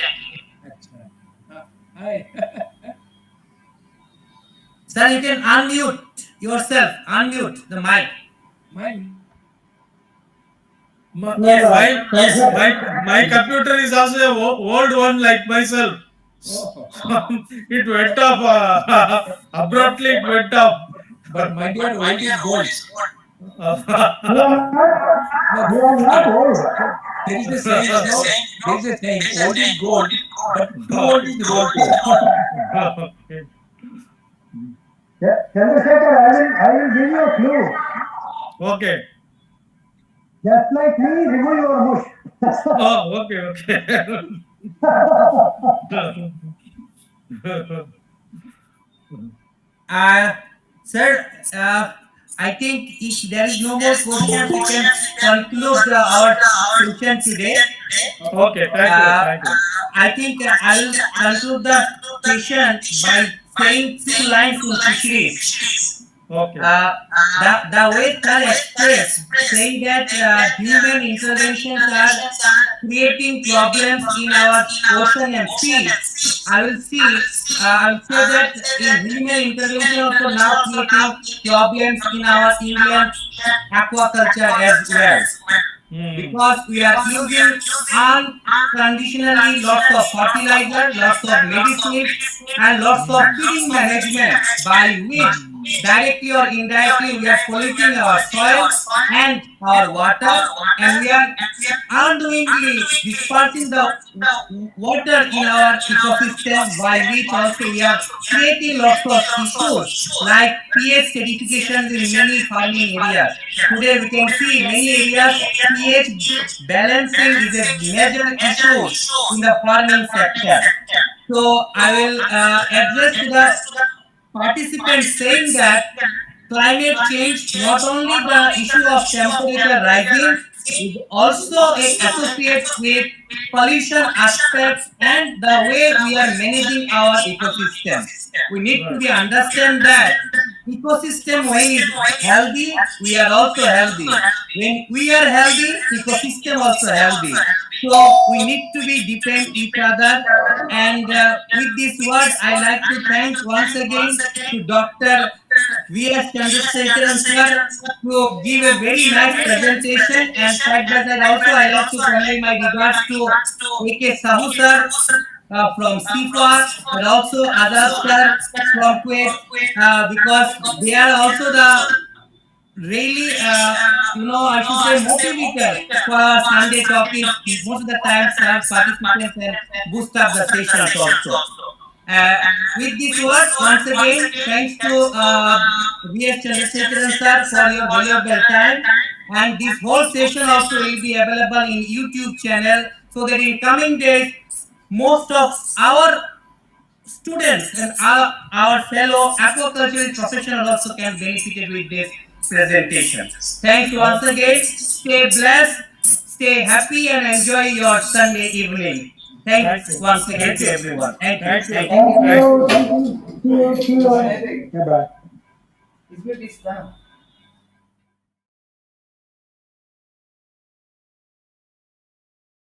Acha. Hi. Sir, you can unmute yourself. Unmute the mic. Mine. My, No, Yes. my, Yes. my computer is also a old one like myself. Oh, It went off abruptly. It went off. but my dear, old is gold. We are not, No, we are not old. there is a saying, there is a saying, old is gold, but too old is gold too. Chandrasekhar, I will give you a clue. Okay. Just like me, remove your mush. Oh, okay, okay. Uh, Sir, I think if there is no more questions, we can conclude our session today. Okay, thank you, Uh, thank you. I think I will conclude the session by saying few lines in fisheries. Okay. The way sir expressed, saying that human interventions are creating problems in our ocean and sea. I will see. I will say that in human intervention also now creating problems in our Indian aquaculture as well, Hmm. because we are using unconditionally lots of fertilizer, lots of medicines, and lots of feeding management, by which directly or indirectly we are polluting our soil and our water, and we are unknowingly dispersing the water in our ecosystem, by which also we are creating lots of issues like pH certifications in many farming areas. Today we can see many areas pH balancing is a major issue in the farming sector. So I will address to the participants saying that climate change, not only the issue of temperature rising, is also associated with pollution aspects and the way we are managing our ecosystem. We need to be understand that ecosystem when is healthy, we are also healthy. When we are healthy, ecosystem also healthy. So we need to be depend each other. And with this word, I like to thank once again to Dr. V.S. Chandrasekharan sir to give a very nice presentation, and side by side also I like to convey my regards to A.K. Sahu sir from CIFA, and also Azad sir from Kuwait, because they are also the really, I should say motivator for Sunday talkies. Most of the time serve participants and boost up the sessions also. Uh, with these words, once again, thanks to V.S. Chandrasekharan sir for your valuable time. and this whole session also will be available in YouTube channel, so that in coming days most of our students and our fellow aquaculture professionals also can benefit with this presentation. Thanks once again. Stay blessed, stay happy, and enjoy your Sunday evening. Thanks once again to everyone. Thank you. Thank you. Thank you. See you. See you. Yeah, bye. It's good this time.